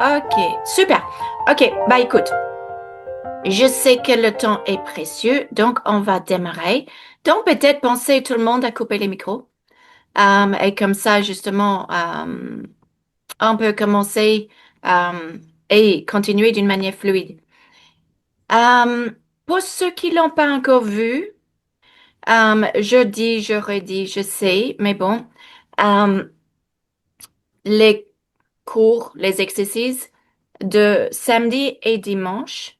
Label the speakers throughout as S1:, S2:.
S1: Ok, super. Ok, bah écoute, je sais que le temps est précieux, donc on va démarrer. Donc peut-être penser tout le monde à couper les micros. Et comme ça, justement, on peut commencer et continuer d'une manière fluide. Euh, pour ceux qui l'ont pas encore vu, je dis, je redis, je sais, mais bon, euh, les cours, les exercices de samedi et dimanche.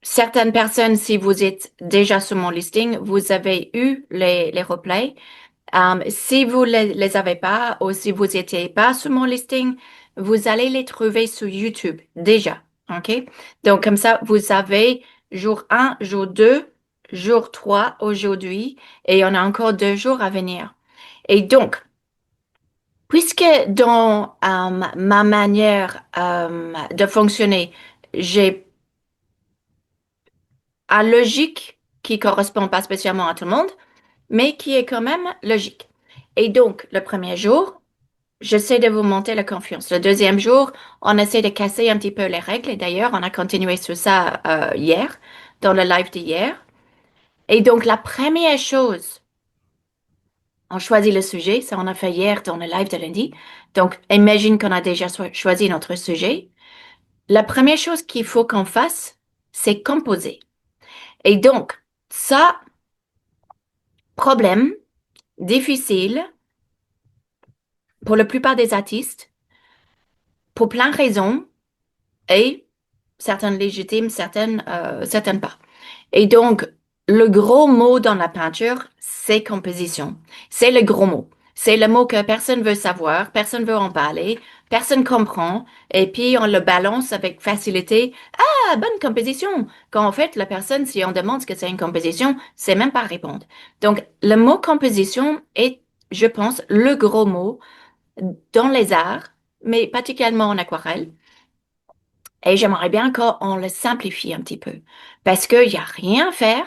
S1: Certaines personnes, si vous êtes déjà sur mon listing, vous avez eu les replays. Si vous les avez pas ou si vous n'étiez pas sur mon listing, vous allez les trouver sur YouTube déjà. OK? Donc, comme ça, vous avez jour 1, jour 2, jour 3 aujourd'hui et on a encore 2 jours à venir. Et donc, puisque dans ma manière de fonctionner, j'ai un logique qui correspond pas spécialement à tout le monde, mais qui est quand même logique. Et donc, le premier jour, j'essaie de vous monter la confiance. Le deuxième jour, on essaie de casser un petit peu les règles. Et d'ailleurs, on a continué sur ça hier, dans le live d'hier. Et donc, la première chose, on choisit le sujet. Ça, on a fait hier dans le live de lundi. Donc, imagine qu'on a déjà choisi notre sujet. La première chose qu'il faut qu'on fasse, c'est composer. Et donc, ça, problème difficile pour la plupart des artistes, pour plein de raisons, et certaines légitimes, certaines pas. Et donc, le gros mot dans la peinture, c'est composition. C'est le gros mot. C'est le mot que personne veut savoir, personne veut en parler, personne comprend, et puis on le balance avec facilité. Ah, bonne composition! Quand en fait, la personne, si on demande ce que c'est une composition, sait même pas répondre. Donc, le mot composition est, je pense, le gros mot dans les arts, mais particulièrement en aquarelle. Et j'aimerais bien qu'on le simplifie un petit peu. Parce qu'il n'y a rien à faire.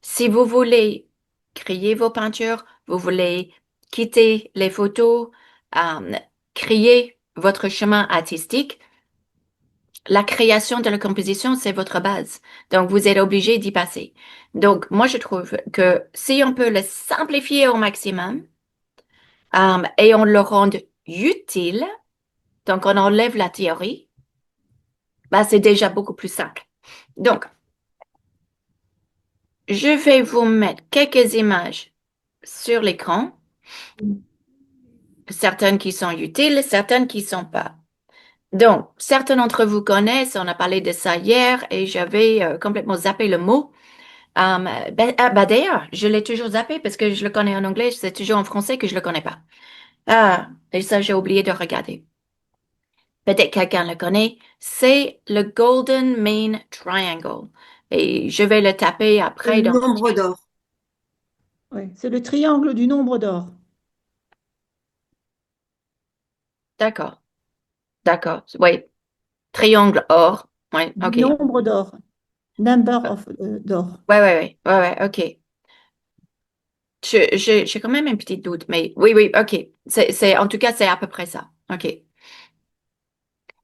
S1: Si vous voulez créer vos peintures, vous voulez quitter les photos, euh, créer votre chemin artistique, la création de la composition, c'est votre base. Donc, vous êtes obligé d'y passer. Donc, moi, je trouve que si on peut le simplifier au maximum, et on le rend utile, donc on enlève la théorie, bah, c'est déjà beaucoup plus simple. Donc, je vais vous mettre quelques images sur l'écran, certaines qui sont utiles, certaines qui sont pas. Donc, certains d'entre vous connaissent, on a parlé de ça hier et j'avais complètement zappé le mot. D'ailleurs, je l'ai toujours zappé parce que je le connais en anglais, c'est toujours en français que je le connais pas. Ah, et ça, j'ai oublié de regarder. Peut-être quelqu'un le connaît. C'est le Golden Mean Triangle. Et je vais le taper
S2: Le
S1: après dans...
S2: nombre d'or.
S3: Ouais, c'est le triangle du nombre d'or.
S1: D'accord, d'accord. Oui, triangle or. Oui,
S3: Du
S1: OK.
S3: nombre d'or. Number of d'or.
S1: Ouais, ouais, ouais, ouais, ouais, OK. J'ai quand même un petit doute, mais oui, oui, OK. En tout cas, c'est à peu près ça. OK.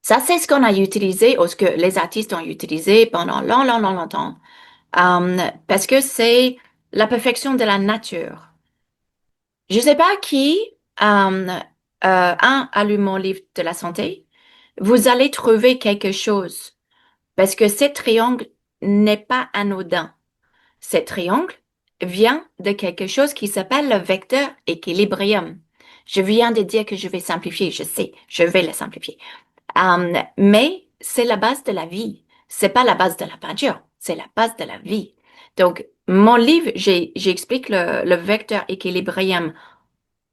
S1: Ça, c'est ce qu'on a utilisé, ou ce que les artistes ont utilisé pendant longtemps, parce que c'est la perfection de la nature. Je sais pas qui, a lu mon livre de la santé, vous allez trouver quelque chose, parce que ce triangle n'est pas anodin. Ce triangle vient de quelque chose qui s'appelle le vecteur équilibrium. Je viens de dire que je vais simplifier, je sais, je vais le simplifier. Mais c'est la base de la vie. C'est pas la base de la peinture, c'est la base de la vie. Donc, mon livre, j'explique le vecteur équilibrium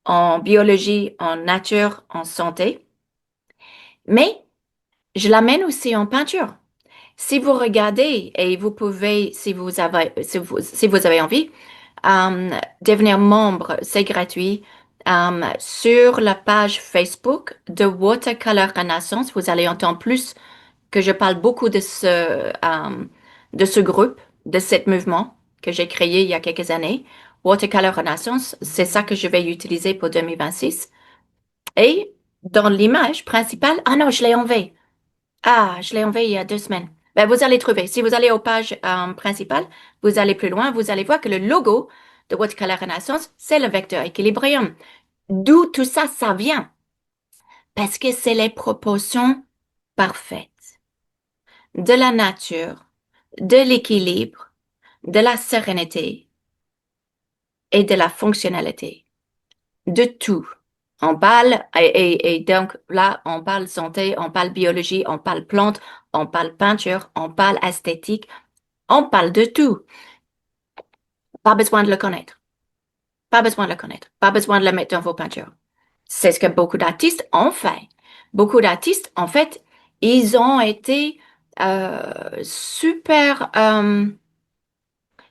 S1: en biologie, en nature, en santé, mais je l'amène aussi en peinture. Si vous regardez et vous pouvez, si vous avez envie, euh, devenir membre, c'est gratuit. Sur la page Facebook de Watercolor Renaissance, vous allez entendre plus que je parle beaucoup de ce groupe, de ce mouvement que j'ai créé il y a quelques années. Watercolor Renaissance, c'est ça que je vais utiliser pour 2026. Et dans l'image principale, ah non, je l'ai enlevé. Ah, je l'ai enlevé il y a 2 semaines. Ben, vous allez trouver. Si vous allez aux pages principales, vous allez plus loin, vous allez voir que le logo de Watercolor Renaissance, c'est le vecteur équilibrium. D'où tout ça, ça vient. Parce que c'est les proportions parfaites de la nature, de l'équilibre, de la sérénité et de la fonctionnalité. De tout. On parle, et donc là, on parle santé, on parle biologie, on parle plantes, on parle peinture, on parle esthétique, on parle de tout. Pas besoin de le connaître. Pas besoin de le connaître. Pas besoin de le mettre dans vos peintures. C'est ce que beaucoup d'artistes ont fait. Beaucoup d'artistes, en fait, ils ont été super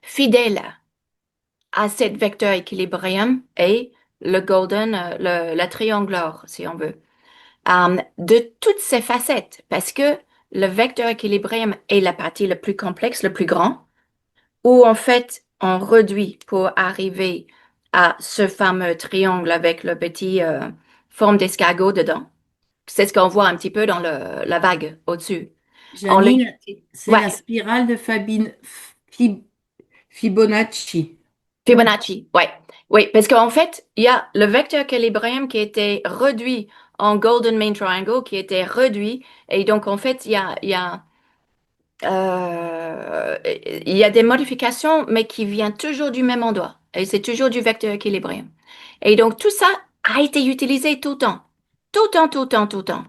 S1: fidèles à cette vecteur équilibrium et le golden, le triangle or, si on veut. De toutes ces facettes, parce que le vecteur équilibrium est la partie la plus complexe, le plus grand, où en fait on réduit pour arriver à ce fameux triangle avec le petit forme d'escargot dedans. C'est ce qu'on voit un petit peu dans la vague au-dessus. On le...
S2: Janine, c'est
S1: Ouais,
S2: la spirale de Fibonacci. Non.
S1: Fibonacci, ouais. Oui, parce qu'en fait, il y a le vecteur équilibrium qui était réduit en Golden Main Triangle, qui était réduit, et donc en fait, il y a des modifications, mais qui viennent toujours du même endroit. Et c'est toujours du vecteur équilibrium. Et donc, tout ça a été utilisé tout le temps. Tout le temps, tout le temps, tout le temps.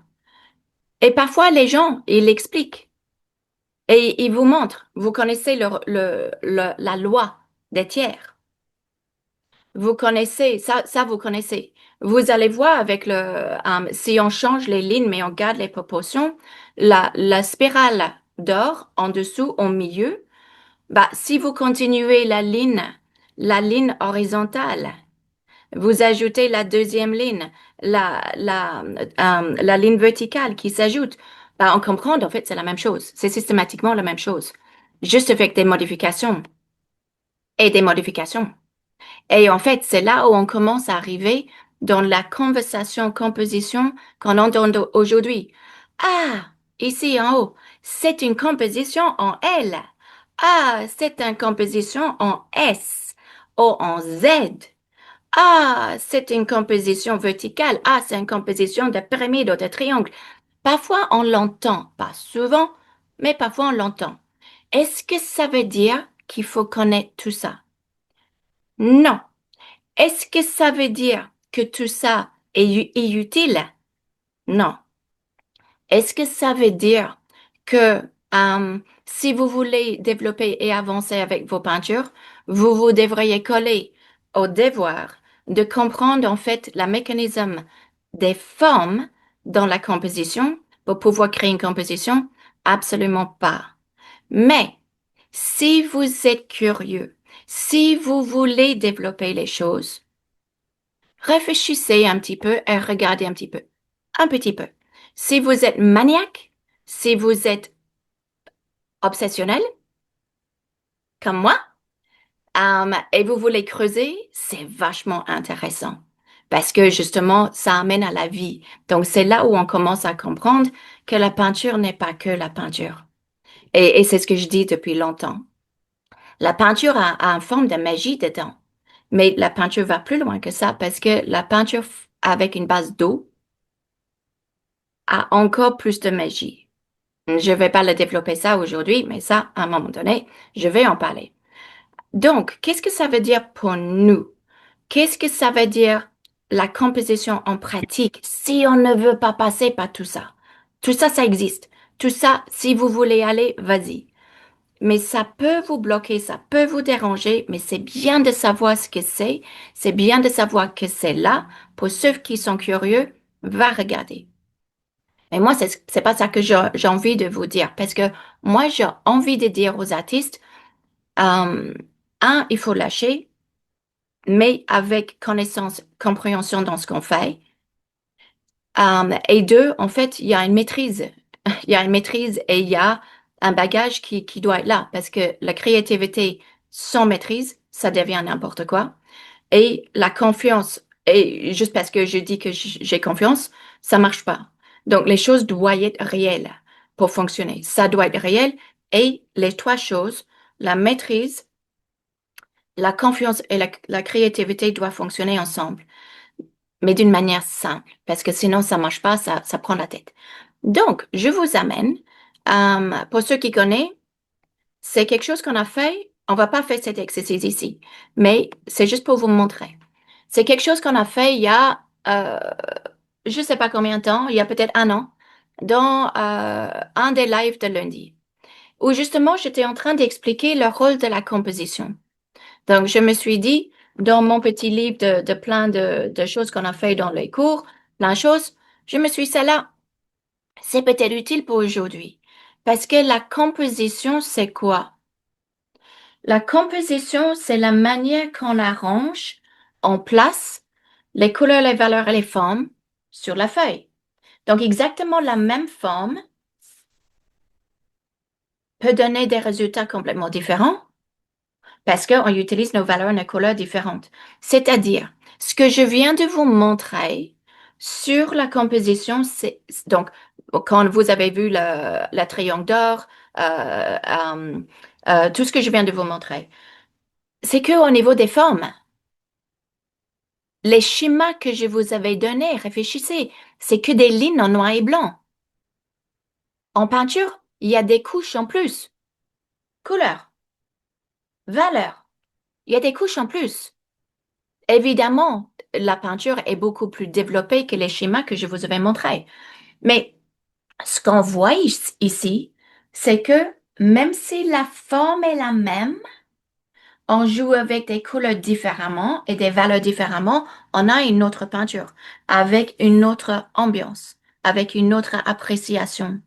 S1: Et parfois, les gens, ils l'expliquent. Et ils vous montrent. Vous connaissez la loi des tiers. Vous connaissez, ça vous connaissez. Vous allez voir avec si on change les lignes, mais on garde les proportions, la spirale d'or en dessous, au milieu, bah, si vous continuez la ligne horizontale, vous ajoutez la deuxième ligne, la ligne verticale qui s'ajoute, bah, on comprend, en fait, c'est la même chose. C'est systématiquement la même chose. Juste avec des modifications et des modifications. Et en fait, c'est là où on commence à arriver dans la conversation composition qu'on entend aujourd'hui. Ah, ici en haut, c'est une composition en L. Ah, c'est une composition en S ou en Z. Ah, c'est une composition verticale. Ah, c'est une composition de pyramide ou de triangle. Parfois, on l'entend, pas souvent, mais parfois on l'entend. Est-ce que ça veut dire qu'il faut connaître tout ça? Non. Est-ce que ça veut dire que tout ça est utile? Non. Est-ce que ça veut dire que si vous voulez développer et avancer avec vos peintures, vous devriez coller au devoir de comprendre en fait le mécanisme des formes dans la composition pour pouvoir créer une composition? Absolument pas. Mais si vous êtes curieux, si vous voulez développer les choses, réfléchissez un petit peu et regardez un petit peu. Un petit peu. Si vous êtes maniaque, si vous êtes obsessionnel, comme moi, et vous voulez creuser, c'est vachement intéressant. Parce que justement, ça amène à la vie. Donc, c'est là où on commence à comprendre que la peinture n'est pas que la peinture. Et c'est ce que je dis depuis longtemps. La peinture a une forme de magie dedans. Mais la peinture va plus loin que ça parce que la peinture avec une base d'eau, a encore plus de magie. Je ne vais pas le développer ça aujourd'hui, mais ça, à un moment donné, je vais en parler. Donc, qu'est-ce que ça veut dire pour nous? Qu'est-ce que ça veut dire la composition en pratique si on ne veut pas passer par tout ça? Tout ça, ça existe. Tout ça, si vous voulez aller, vas-y. Mais ça peut vous bloquer, ça peut vous déranger, mais c'est bien de savoir ce que c'est bien de savoir que c'est là. Pour ceux qui sont curieux, va regarder. Mais moi, c'est pas ça que j'ai envie de vous dire. Parce que moi, j'ai envie de dire aux artistes, euh, un, il faut lâcher, mais avec connaissance, compréhension dans ce qu'on fait. Et deux, en fait, il y a une maîtrise. Il y a une maîtrise et il y a un bagage qui doit être là. Parce que la créativité sans maîtrise, ça devient n'importe quoi. Et la confiance Et juste parce que je dis que j'ai confiance, ça marche pas. Donc, les choses doivent être réelles pour fonctionner. Ça doit être réel et les trois choses, la maîtrise, la confiance et la créativité doivent fonctionner ensemble, mais d'une manière simple, parce que sinon, ça marche pas, ça prend la tête. Donc, je vous amène, pour ceux qui connaissent, c'est quelque chose qu'on a fait. On va pas faire cet exercice ici, mais c'est juste pour vous montrer. C'est quelque chose qu'on a fait il y a, je sais pas combien de temps, il y a peut-être un an, dans un des lives de lundi, où justement j'étais en train d'expliquer le rôle de la composition. Donc, je me suis dit, dans mon petit livre de plein de choses qu'on a fait dans les cours, plein de choses, je me suis dit, celle-là, c'est peut-être utile pour aujourd'hui. Parce que la composition, c'est quoi? La composition, c'est la manière qu'on arrange en place les couleurs, les valeurs et les formes sur la feuille. Donc, exactement la même forme peut donner des résultats complètement différents parce qu'on utilise nos valeurs et nos couleurs différentes. C'est-à-dire, ce que je viens de vous montrer sur la composition, c'est donc quand vous avez vu le triangle d'or, tout ce que je viens de vous montrer, c'est que au niveau des formes, les schémas que je vous avais donnés, réfléchissez, c'est que des lignes en noir et blanc. En peinture, il y a des couches en plus. Couleur, valeur, il y a des couches en plus. Évidemment, la peinture est beaucoup plus développée que les schémas que je vous avais montrés. Mais ce qu'on voit ici, c'est que même si la forme est la même, on joue avec des couleurs différemment et des valeurs différemment, on a une autre peinture avec une autre ambiance, avec une autre appréciation.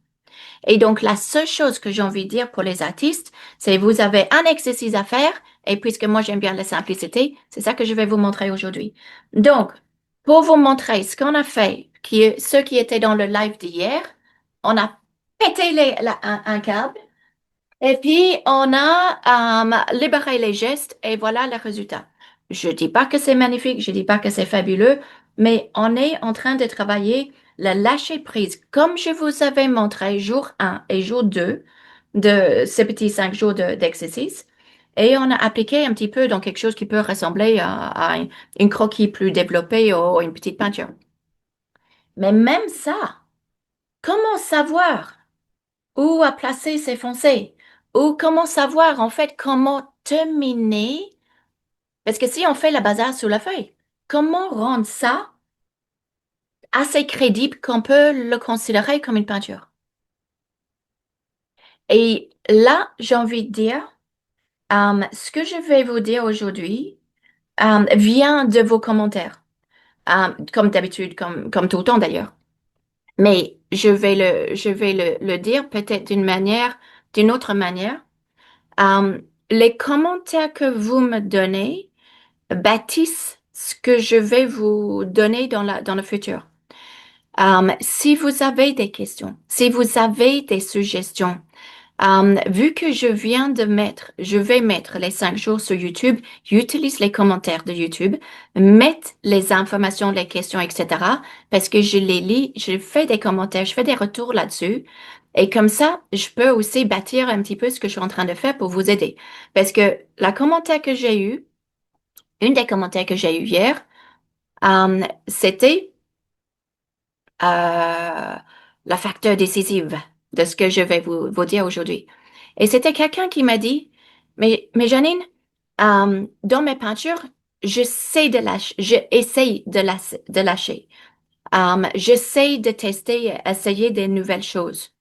S1: Et donc, la seule chose que j'ai envie de dire pour les artistes, c'est vous avez un exercice à faire, et puisque moi j'aime bien la simplicité, c'est ça que je vais vous montrer aujourd'hui. Donc, pour vous montrer ce qu'on a fait, ceux qui étaient dans le live d'hier, on a pété un câble, et puis on a libéré les gestes, et voilà le résultat. Je dis pas que c'est magnifique, je dis pas que c'est fabuleux, mais on est en train de travailler le lâcher prise, comme je vous avais montré jour 1 et jour 2 de ces petits 5 jours d'exercice. Et on a appliqué un petit peu dans quelque chose qui peut ressembler à une croquis plus développée ou une petite peinture. Mais même ça, comment savoir où à placer ses foncés? Ou comment savoir en fait comment terminer? Parce que si on fait la bazar sur la feuille, comment rendre ça assez crédible qu'on peut le considérer comme une peinture? Et là, j'ai envie de dire, ce que je vais vous dire aujourd'hui vient de vos commentaires, comme d'habitude, comme tout le temps d'ailleurs. Mais je vais le dire peut-être d'une autre manière. Les commentaires que vous me donnez bâtissent ce que je vais vous donner dans le futur. Si vous avez des questions, si vous avez des suggestions, vu que je vais mettre les 5 jours sur YouTube, j'utilise les commentaires de YouTube, mettre les informations, les questions, etc. Parce que je les lis, je fais des commentaires, je fais des retours là-dessus. Et comme ça, je peux aussi bâtir un petit peu ce que je suis en train de faire pour vous aider. Parce que une des commentaires que j'ai eu hier, c'était euh, le facteur décisif de ce que je vais vous dire aujourd'hui. Et c'était quelqu'un qui m'a dit, mais Janine, dans mes peintures, j'essaye de lâcher. J'essaye de tester, essayer des nouvelles choses.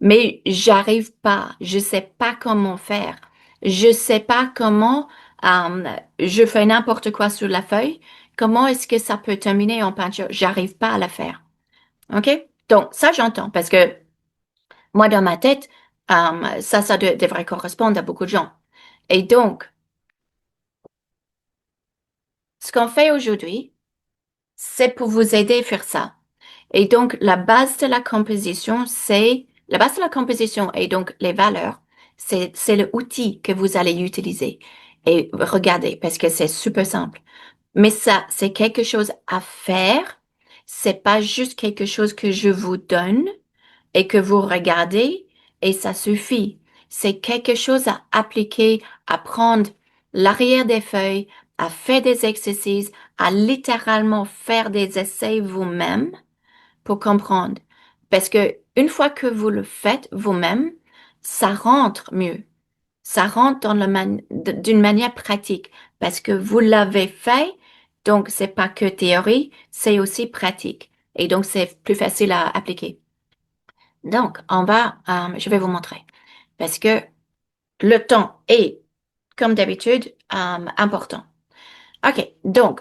S1: Mais j'arrive pas. Je sais pas comment faire. Je sais pas comment, je fais n'importe quoi sur la feuille. Comment est-ce que ça peut terminer en peinture? J'arrive pas à la faire. OK? Donc, ça, j'entends parce que moi, dans ma tête, ça devrait correspondre à beaucoup de gens. Et donc, ce qu'on fait aujourd'hui, c'est pour vous aider à faire ça. Et donc, la base de la composition et donc les valeurs, c'est l'outil que vous allez utiliser. Et regardez, parce que c'est super simple. Mais ça, c'est quelque chose à faire. C'est pas juste quelque chose que je vous donne et que vous regardez et ça suffit. C'est quelque chose à appliquer, à prendre l'arrière des feuilles, à faire des exercices, à littéralement faire des essais vous-même pour comprendre. Parce que une fois que vous le faites vous-même, ça rentre mieux. Ça rentre d'une manière pratique parce que vous l'avez fait, donc c'est pas que théorie, c'est aussi pratique. Et donc c'est plus facile à appliquer. Donc, je vais vous montrer parce que le temps est, comme d'habitude, important. OK, donc,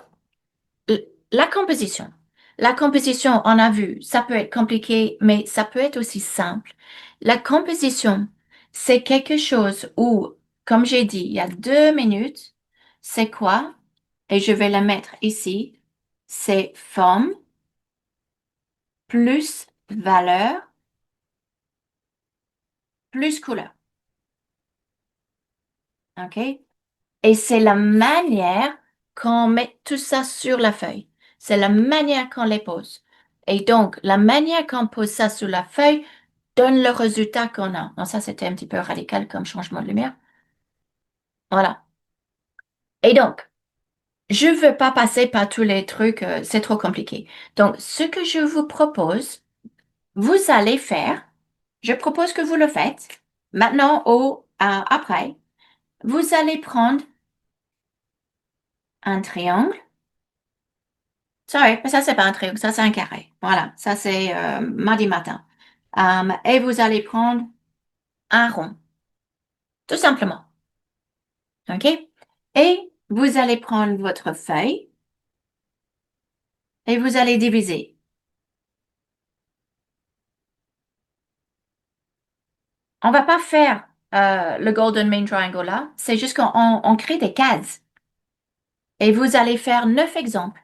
S1: la composition. La composition, on a vu, ça peut être compliqué, mais ça peut être aussi simple. La composition, c'est quelque chose où, comme j'ai dit, il y a 2 minutes, c'est quoi? Et je vais la mettre ici. C'est forme plus valeur plus couleur. OK? Et c'est la manière qu'on met tout ça sur la feuille. C'est la manière qu'on les pose. Et donc, la manière qu'on pose ça sur la feuille donne le résultat qu'on a. Non, ça, c'était un petit peu radical comme changement de lumière. Voilà. Et donc, je ne veux pas passer par tous les trucs, c'est trop compliqué. Donc, ce que je vous propose, vous allez faire, je propose que vous le faites. Maintenant après, vous allez prendre un triangle. Sorry, mais ça, c'est pas un triangle, ça, c'est un carré. Voilà, ça, c'est mardi matin. Et vous allez prendre un rond, tout simplement. OK? Et vous allez prendre votre feuille et vous allez diviser. On va pas faire le Golden Main Triangle là, c'est juste qu'on crée des cases. Et vous allez faire 9 exemples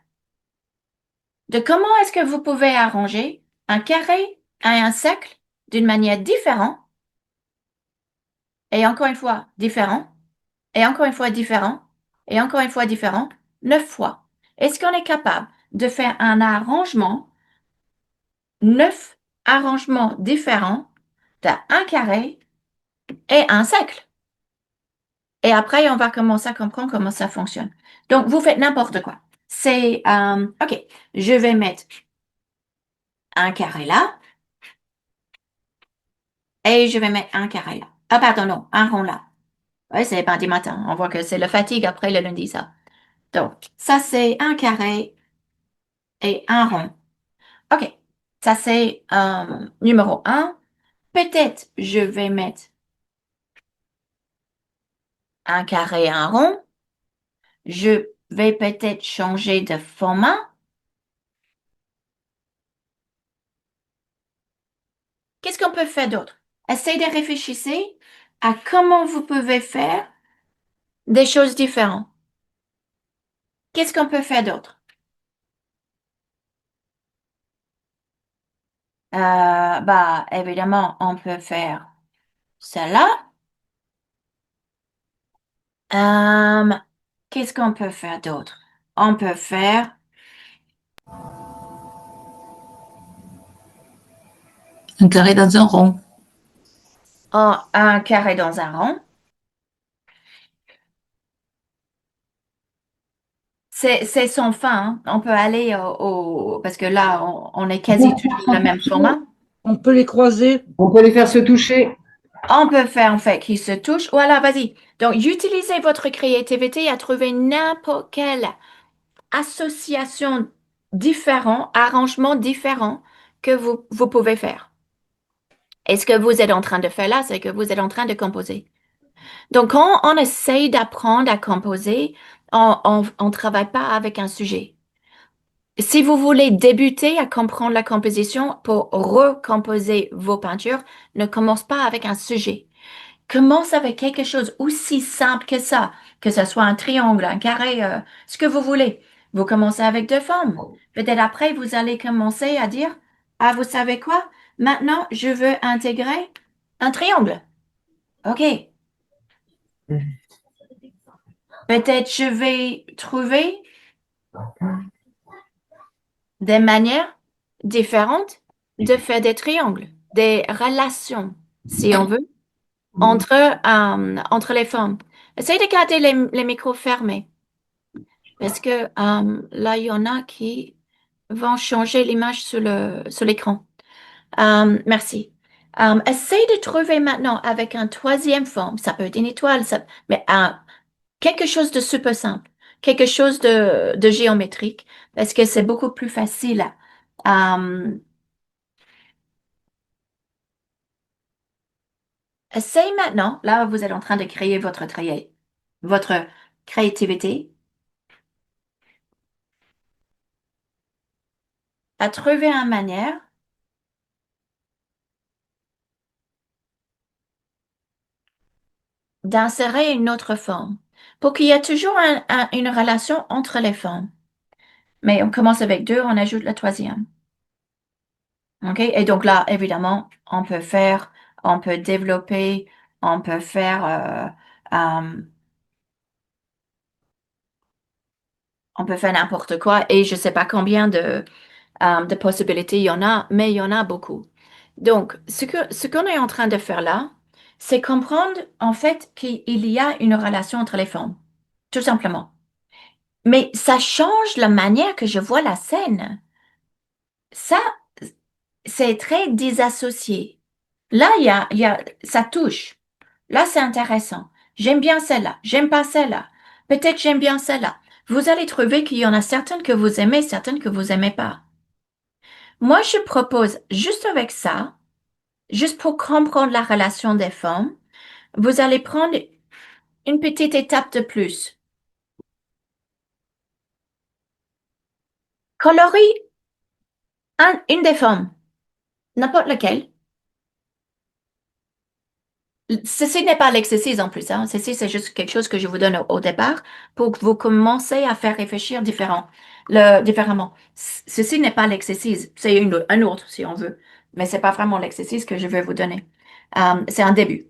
S1: de comment est-ce que vous pouvez arranger un carré et un cercle d'une manière différente, et encore une fois différent, et encore une fois différent, et encore une fois différent, 9 fois. Est-ce qu'on est capable de faire un arrangement, 9 arrangements différents d'un carré et un cercle? Et après, on va commencer à comprendre comment ça fonctionne. Donc, vous faites n'importe quoi. OK, je vais mettre un carré là et je vais mettre un carré là. Ah, pardon, non, un rond là. Oui, c'est mardi matin. On voit que c'est la fatigue après le lundi, ça. Donc, ça, c'est un carré et un rond. OK, ça, c'est numéro un. Peut-être je vais mettre un carré et un rond. Je vais peut-être changer de format. Qu'est-ce qu'on peut faire d'autre? Essayez de réfléchir à comment vous pouvez faire des choses différentes. Qu'est-ce qu'on peut faire d'autre? Évidemment, on peut faire cela. Euh, Qu'est-ce qu'on peut faire d'autre? On peut faire
S2: Un carré dans un rond.
S1: un carré dans un rond. C'est sans fin, hein. On peut aller parce que là, on est quasi toujours le même format.
S3: On peut les croiser.
S4: On peut les faire se toucher.
S1: On peut faire en fait qu'ils se touchent. Voilà, vas-y. Donc, utilisez votre créativité à trouver n'importe quelle association différente, arrangement différent que vous pouvez faire. Et ce que vous êtes en train de faire là, c'est que vous êtes en train de composer. Donc, quand on essaye d'apprendre à composer, on ne travaille pas avec un sujet. Si vous voulez débuter à comprendre la composition pour recomposer vos peintures, ne commence pas avec un sujet. Commence avec quelque chose aussi simple que ce soit un triangle, un carré, ce que vous voulez. Vous commencez avec 2 formes. Peut-être après, vous allez commencer à dire, ah, vous savez quoi? Maintenant, je veux intégrer un triangle. OK. Peut-être je vais trouver des manières différentes de faire des triangles, des relations, si on veut, entre les formes. Essayez de garder les micros fermés, parce que là, il y en a qui vont changer l'image sur l'écran. Merci. Essaye de trouver maintenant avec un troisième forme, ça peut être une étoile, mais quelque chose de super simple, quelque chose de géométrique, parce que c'est beaucoup plus facile. Euh, Essaye maintenant, là vous êtes en train de créer votre créativité, à trouver une manière d'insérer une autre forme pour qu'il y ait toujours une relation entre les formes. Mais on commence avec deux, on ajoute la troisième. OK? Et donc là, évidemment, on peut développer, on peut faire, on peut faire n'importe quoi. Et je ne sais pas combien de possibilités il y en a, mais il y en a beaucoup. Donc, ce qu'on est en train de faire là, c'est comprendre en fait qu'il y a une relation entre les formes, tout simplement. Mais ça change la manière que je vois la scène. Ça, c'est très désassocié. Là, ça touche. Là, c'est intéressant. J'aime bien celle-là. J'aime pas celle-là. Peut-être j'aime bien celle-là. Vous allez trouver qu'il y en a certaines que vous aimez, certaines que vous aimez pas. Moi, je propose juste avec ça, juste pour comprendre la relation des formes, vous allez prendre une petite étape de plus. Colorie une des formes, n'importe laquelle. Ceci n'est pas l'exercice en plus, hein. Ceci, c'est juste quelque chose que je vous donne au départ pour que vous commencez à faire réfléchir différemment. Ceci n'est pas l'exercice, c'est un autre si on veut, mais c'est pas vraiment l'exercice que je vais vous donner. C'est un début.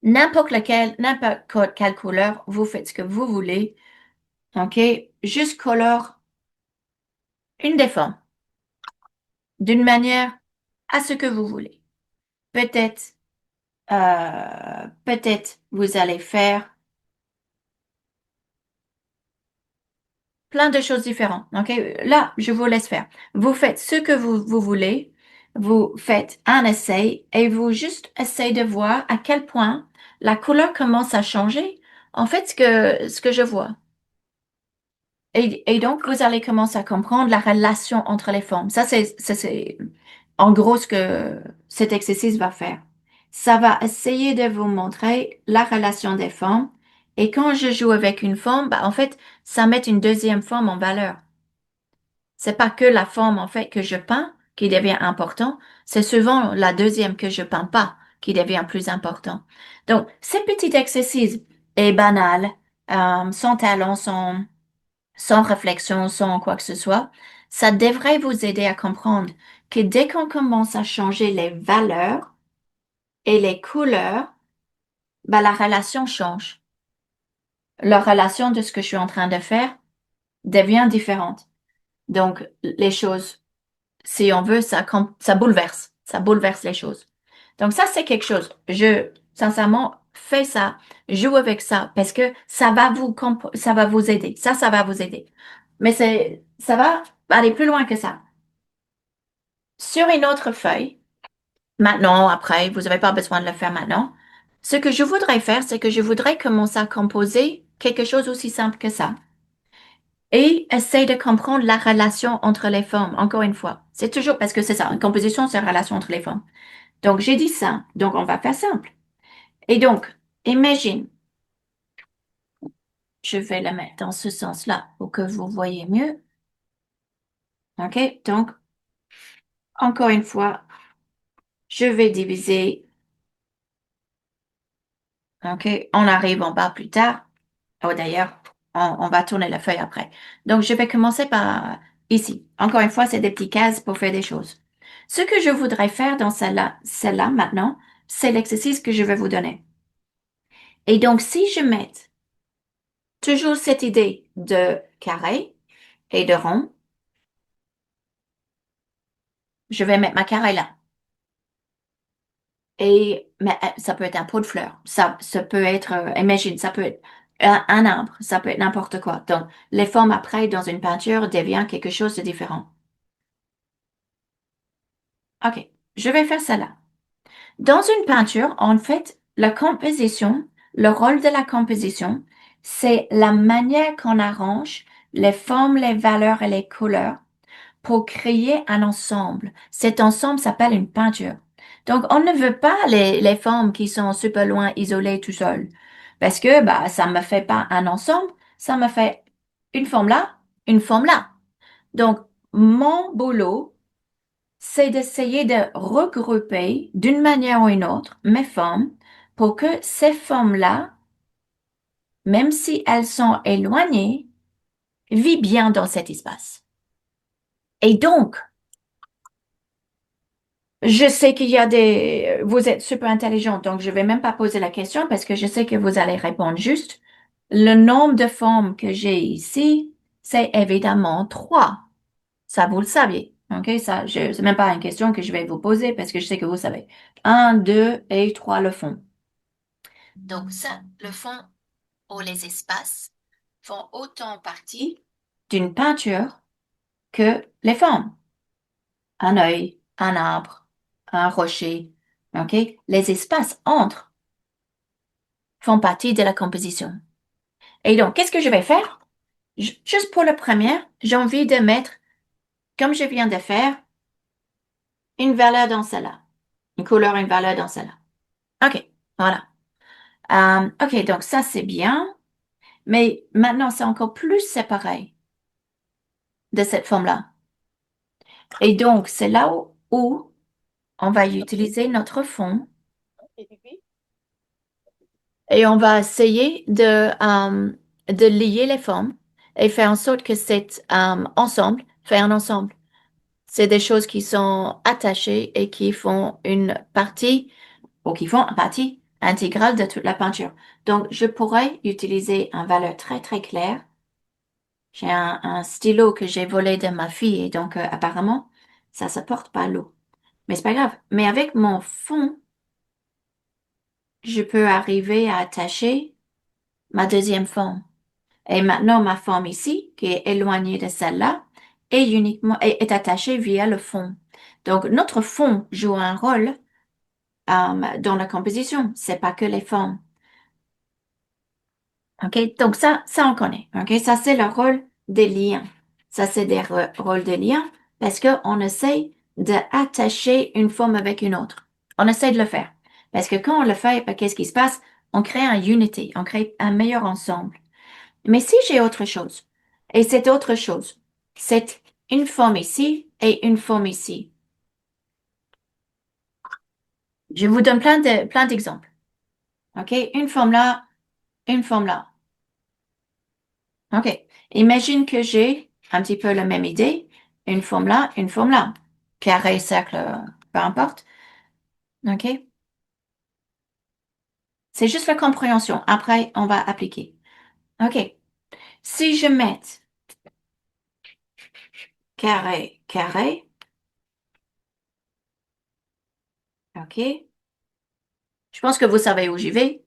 S1: N'importe quelle couleur, vous faites ce que vous voulez, ok? Juste colore une des formes d'une manière à ce que vous voulez. Peut-être, peut-être vous allez faire plein de choses différentes. OK? Là, je vous laisse faire. Vous faites ce que vous voulez. Vous faites un essai et vous juste essayez de voir à quel point la couleur commence à changer. En fait, ce que je vois. Et donc, vous allez commencer à comprendre la relation entre les formes. Ça, c'est en gros ce que cet exercice va faire. Ça va essayer de vous montrer la relation des formes. Et quand je joue avec une forme, bah, en fait, ça met une deuxième forme en valeur. C'est pas que la forme, en fait, que je peins qui devient important. C'est souvent la deuxième que je peins pas qui devient plus important. Donc, ce petit exercice est banal, sans talent, sans réflexion, sans quoi que ce soit. Ça devrait vous aider à comprendre que dès qu'on commence à changer les valeurs et les couleurs, ben, la relation change. La relation de ce que je suis en train de faire devient différente. Donc, les choses, si on veut, ça bouleverse les choses. Donc ça, c'est quelque chose. Sincèrement, fais ça, joue avec ça, parce que ça va vous aider. Ça va vous aider. Mais ça va aller plus loin que ça. Sur une autre feuille, maintenant, après, vous n'avez pas besoin de le faire maintenant. Ce que je voudrais faire, c'est que je voudrais commencer à composer quelque chose aussi simple que ça. Et essaye de comprendre la relation entre les formes, encore une fois. C'est toujours parce que c'est ça, une composition, c'est la relation entre les formes. Donc, j'ai dit ça. Donc, on va faire simple. Et donc, imagine, je vais le mettre dans ce sens-là pour que vous voyez mieux. OK? Donc, encore une fois, je vais diviser. OK? On arrive en bas plus tard. Oh, d'ailleurs, on va tourner la feuille après. Donc, je vais commencer par ici. Encore une fois, c'est des petites cases pour faire des choses. Ce que je voudrais faire dans celle-là maintenant, c'est l'exercice que je vais vous donner. Et donc, si je mets toujours cette idée de carré et de rond. Je vais mettre ma carré là. Mais ça peut être un pot de fleurs. Ça peut être, imagine, ça peut être un arbre. Ça peut être n'importe quoi. Donc, les formes après, dans une peinture, deviennent quelque chose de différent. OK. Je vais faire ça là. Dans une peinture, en fait, la composition, le rôle de la composition, c'est la manière qu'on arrange les formes, les valeurs et les couleurs pour créer un ensemble. Cet ensemble s'appelle une peinture. Donc, on ne veut pas les formes qui sont super loin, isolées tout seul. Parce que bah, ça ne me fait pas un ensemble, ça me fait une forme là, une forme là. Donc, mon boulot, c'est d'essayer de regrouper d'une manière ou une autre mes formes pour que ces formes-là, même si elles sont éloignées, vivent bien dans cet espace. Et donc, je sais qu'il y a vous êtes super intelligent, donc je vais même pas poser la question parce que je sais que vous allez répondre juste. Le nombre de formes que j'ai ici, c'est évidemment 3. Ça, vous le saviez. OK? Ça, c'est même pas une question que je vais vous poser parce que je sais que vous savez. 1, 2 et 3 le font. Donc ça, le fond ou les espaces font autant partie d'une peinture que les formes. Un œil, un arbre, un rocher. OK? Les espaces entre font partie de la composition. Et donc, qu'est-ce que je vais faire? Juste pour le premier, j'ai envie de mettre, comme je viens de faire, une valeur dans celle-là. Une couleur, une valeur dans celle-là. OK, voilà. OK, donc ça, c'est bien. Mais maintenant, c'est encore plus séparé de cette forme-là. Et donc, c'est là où on va utiliser notre fond et on va essayer de lier les formes et faire en sorte que cet ensemble fait un ensemble. C'est des choses qui sont attachées et qui font une partie, ou qui font une partie intégrale de toute la peinture. Donc, je pourrais utiliser un valeur très, très clair. J'ai un stylo que j'ai volé de ma fille et donc, apparemment, ça ne porte pas l'eau. Mais c'est pas grave. Mais avec mon fond, je peux arriver à attacher ma deuxième forme. Et maintenant, ma forme ici, qui est éloignée de celle-là, est attachée via le fond. Donc, notre fond joue un rôle dans la composition. C'est pas que les formes. OK? Donc, ça, on connaît. OK? Ça, c'est le rôle des liens. Ça, c'est des rôles de liens parce qu'on essaie d'attacher une forme avec une autre. On essaie de le faire. Parce que quand on le fait, ben, qu'est-ce qui se passe? On crée un unité, on crée un meilleur ensemble. Mais si j'ai autre chose, et cette autre chose, c'est une forme ici et une forme ici. Je vous donne plein d'exemples. OK? Une forme là, une forme là. OK. Imagine que j'ai un petit peu la même idée. Une forme là, une forme là. Carré, cercle, peu importe. OK? C'est juste la compréhension. Après, on va appliquer. OK. Si je mets carré, carré, OK? Je pense que vous savez où j'y vais.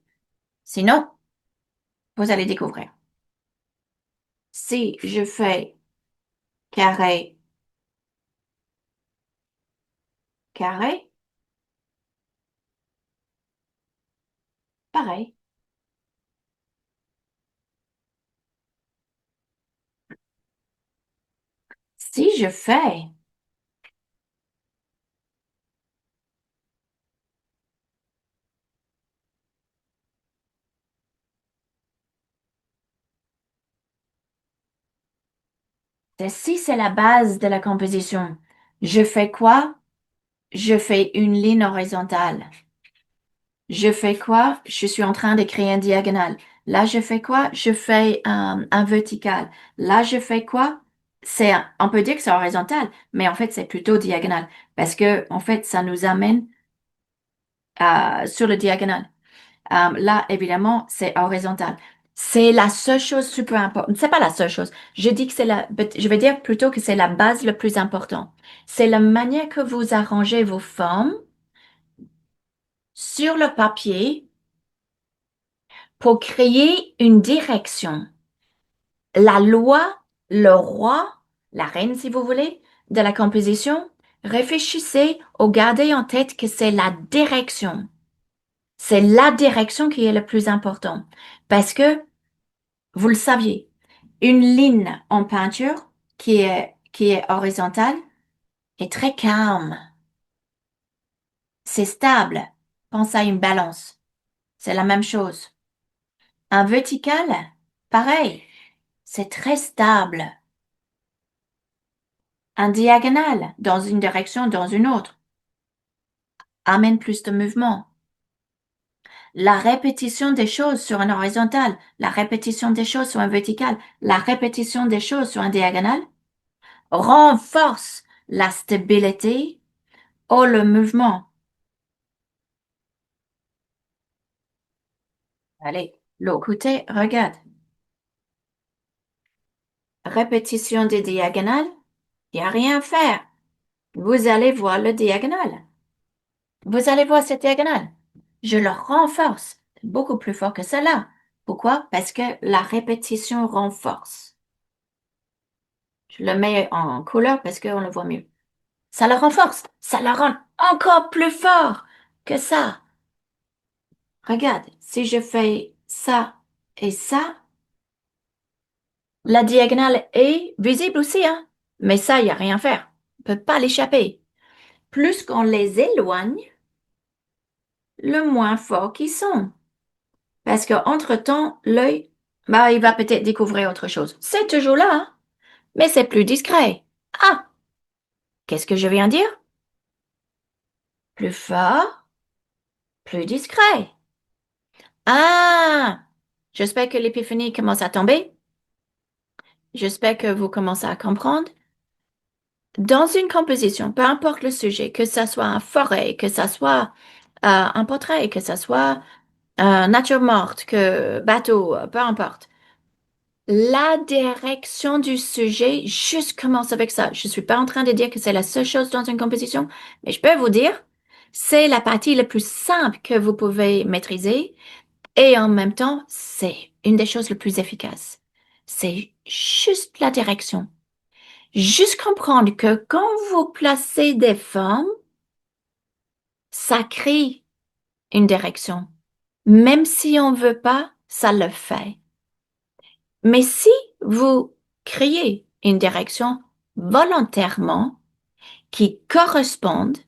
S1: Sinon, vous allez découvrir. Si je fais carré, carré, pareil. Si je fais, si c'est la base de la composition, je fais quoi? Je fais une ligne horizontale. Je fais quoi? Je suis en train de créer un diagonale. Là, je fais quoi? Je fais un vertical. Là, je fais quoi? On peut dire que c'est horizontal, mais en fait, c'est plutôt diagonal parce que, en fait, ça nous amène sur le diagonal. Là, évidemment, c'est horizontal. C'est la seule chose super importante. C'est pas la seule chose. Je dis que je vais dire plutôt que c'est la base le plus important. C'est la manière que vous arrangez vos formes sur le papier pour créer une direction. La loi, le roi, la reine si vous voulez, de la composition, réfléchissez ou gardez en tête que c'est la direction. C'est la direction qui est le plus important. Parce que, vous le saviez, une ligne en peinture qui est horizontale est très calme. C'est stable. Pense à une balance. C'est la même chose. Un vertical, pareil. C'est très stable. Un diagonal, dans une direction, dans une autre, amène plus de mouvement. La répétition des choses sur un horizontal, la répétition des choses sur un vertical, la répétition des choses sur un diagonal renforce la stabilité ou le mouvement. Allez, l'autre côté, regarde. Répétition des diagonales, il n'y a rien à faire. Vous allez voir le diagonal. Vous allez voir cette diagonale. Je le renforce beaucoup plus fort que cela. Pourquoi? Parce que la répétition renforce. Je le mets en couleur parce qu'on le voit mieux. Ça le renforce. Ça le rend encore plus fort que ça. Regarde, si je fais ça et ça, la diagonale est visible aussi, hein? Mais ça, il n'y a rien à faire. On ne peut pas l'échapper. Plus qu'on les éloigne, le moins fort qu'ils sont. Parce qu'entre-temps, l'œil, bah, il va peut-être découvrir autre chose. C'est toujours là, hein? Mais c'est plus discret. Ah, qu'est-ce que je viens de dire? Plus fort, plus discret. Ah, j'espère que l'épiphanie commence à tomber. J'espère que vous commencez à comprendre. Dans une composition, peu importe le sujet, que ça soit un forêt, que ça soit un portrait, que ça soit nature morte, que bateau, peu importe. La direction du sujet, juste commence avec ça. Je suis pas en train de dire que c'est la seule chose dans une composition, mais je peux vous dire, c'est la partie la plus simple que vous pouvez maîtriser et en même temps, c'est une des choses les plus efficaces. C'est juste la direction. Juste comprendre que quand vous placez des formes, ça crée une direction. Même si on veut pas, ça le fait. Mais si vous créez une direction volontairement qui corresponde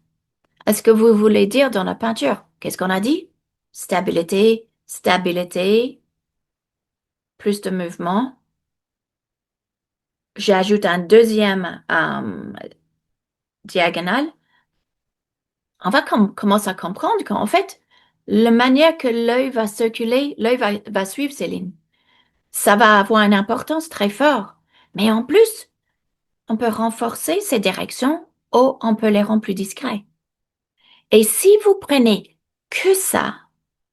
S1: à ce que vous voulez dire dans la peinture, qu'est-ce qu'on a dit? Stabilité, stabilité, plus de mouvement. J'ajoute un deuxième diagonale. On va commencer à comprendre qu'en fait, la manière que l'œil va circuler, va suivre ces lignes. Ça va avoir une importance très forte. Mais en plus, on peut renforcer ces directions ou on peut les rendre plus discrets. Et si vous prenez que ça,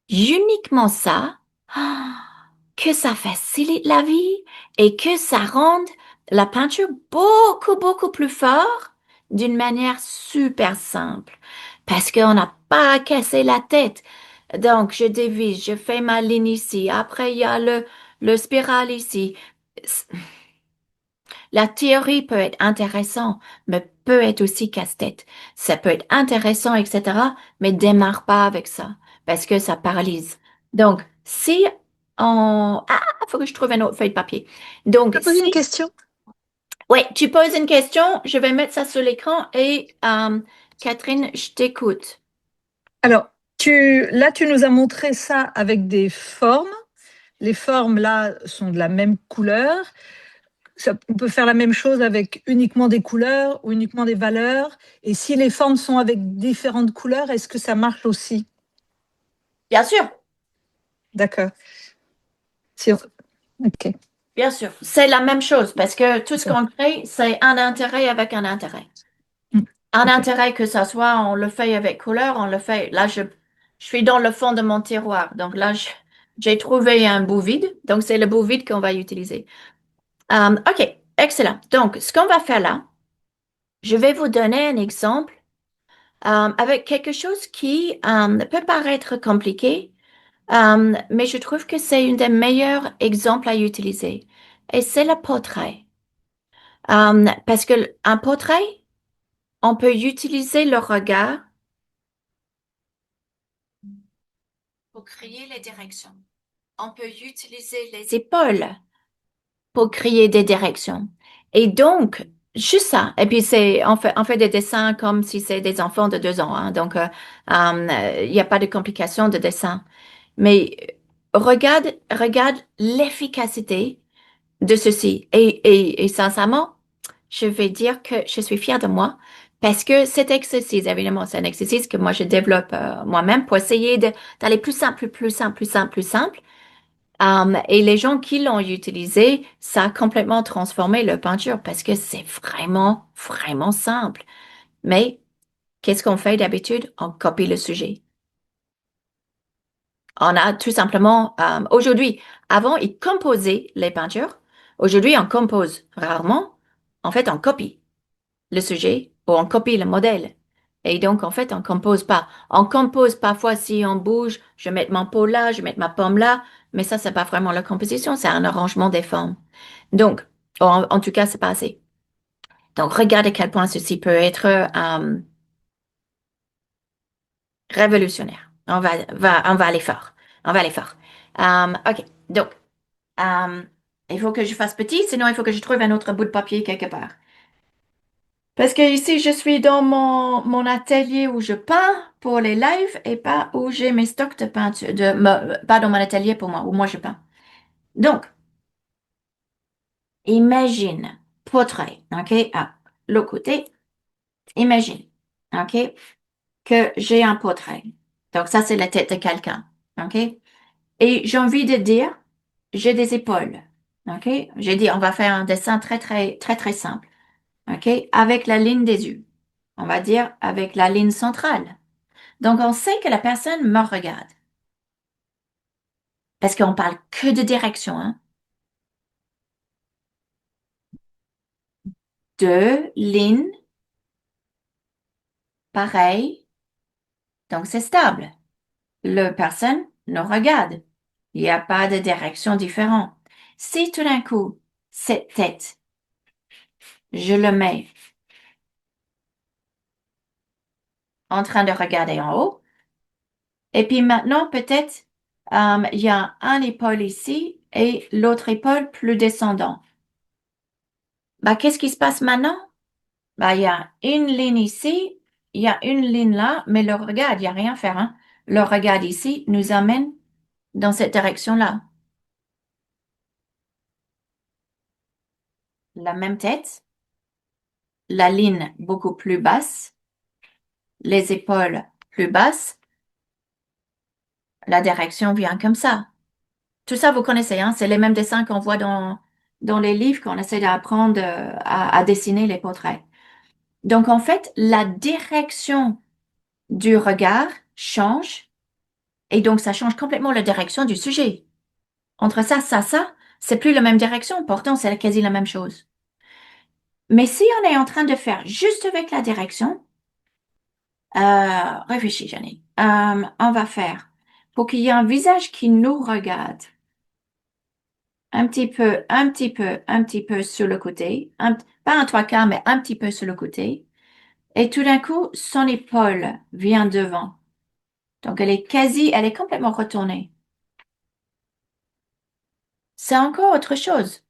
S1: uniquement ça, ah, que ça facilite la vie et que ça rende la peinture beaucoup, beaucoup plus fort d'une manière super simple. Parce qu'on n'a pas à casser la tête. Donc, je divise, je fais ma ligne ici. Après, il y a le spirale ici. La théorie peut être intéressante, mais peut être aussi casse-tête. Ça peut être intéressant, etc., mais démarre pas avec ça, parce que ça paralyse. Donc, si on... Ah, faut que je trouve une autre feuille de papier. Donc,
S4: Je peux poser une
S1: si...
S4: question?
S1: Ouais, tu poses une question, je vais mettre ça sur l'écran et Catherine, je t'écoute.
S4: Alors, là, tu nous as montré ça avec des formes. Les formes, là, sont de la même couleur. On peut faire la même chose avec uniquement des couleurs ou uniquement des valeurs. Et si les formes sont avec différentes couleurs, est-ce que ça marche aussi?
S1: Bien sûr,
S4: D'accord. Ok.
S1: bien sûr. C'est la même chose, parce que tout ce
S4: Ça.
S1: qu'on crée, c'est un intérêt avec un intérêt.
S4: Mm.
S1: Un
S4: Ok.
S1: intérêt que ça soit, on le fait avec couleur, on le fait. Là, je suis dans le fond de mon tiroir. Donc là, J'ai trouvé un bout vide, donc c'est le bout vide qu'on va utiliser. OK, excellent. Donc, ce qu'on va faire là, je vais vous donner un exemple avec quelque chose qui peut paraître compliqué, mais je trouve que c'est un des meilleurs exemples à utiliser. Et c'est le portrait. Parce que un portrait, on peut utiliser le regard pour créer les directions. On peut utiliser les épaules pour créer des directions. Et donc, juste ça. Et puis, on fait des dessins comme si c'est des enfants de 2 ans, hein. Donc, il n'y a pas de complications de dessin. Mais regarde l'efficacité de ceci. Et sincèrement, je vais dire que je suis fière de moi parce que cet exercice, évidemment, c'est un exercice que moi, je développe moi-même pour essayer d'aller plus simple, plus simple, plus simple, plus simple. Et les gens qui l'ont utilisé, ça a complètement transformé leur peinture parce que c'est vraiment, vraiment simple. Mais qu'est-ce qu'on fait d'habitude? On copie le sujet. On a tout simplement, aujourd'hui, avant, ils composaient les peintures. Aujourd'hui, on compose rarement. En fait, on copie le sujet ou on copie le modèle. Et donc, en fait, on compose pas. On compose parfois si on bouge, je vais mettre mon pot là, je vais mettre ma pomme là, mais ça, c'est pas vraiment la composition, c'est un arrangement des formes. Donc, en tout cas, c'est pas assez. Donc, regarde à quel point ceci peut être révolutionnaire. On va aller fort. On va aller fort. OK. Donc, euh, il faut que je fasse petit, sinon il faut que je trouve un autre bout de papier quelque part. Parce que ici, je suis dans mon atelier où je peins pour les lives et pas où j'ai mes stocks de peinture, pas dans mon atelier pour moi, où moi je peins. Donc, imagine, portrait, OK, à l'autre côté, imagine, OK, que j'ai un portrait. Donc, ça, c'est la tête de quelqu'un, OK? Et j'ai envie de dire, j'ai des épaules, OK? J'ai dit, on va faire un dessin très, très, très, très simple, OK? Avec la ligne des yeux. On va dire avec la ligne centrale. Donc, on sait que la personne me regarde. Parce qu'on parle que de direction, hein. Deux lignes, pareil. Donc, c'est stable. La personne nous regarde. Il n'y a pas de direction différente. Si tout d'un coup, cette tête, je le mets en train de regarder en haut, et puis maintenant, peut-être, il y a un épaule ici et l'autre épaule plus descendant. Bah, qu'est-ce qui se passe maintenant? Bah, il y a une ligne ici, il y a une ligne là, mais le regard, il n'y a rien à faire, hein. Le regard ici nous amène dans cette direction-là. La même tête, la ligne beaucoup plus basse, les épaules plus basses, la direction vient comme ça. Tout ça, vous connaissez, hein, c'est les mêmes dessins qu'on voit dans les livres qu'on essaie d'apprendre à dessiner les portraits. Donc, en fait, la direction du regard change et donc ça change complètement la direction du sujet. Entre ça, c'est plus la même direction. Pourtant, c'est quasi la même chose. Mais si on est en train de faire juste avec la direction, réfléchis, Janine. On va faire pour qu'il y ait un visage qui nous regarde. Un petit peu, un petit peu, un petit peu sur le côté. Pas un trois quarts, mais un petit peu sur le côté. Et tout d'un coup, son épaule vient devant. Donc, elle est complètement retournée. C'est encore autre chose.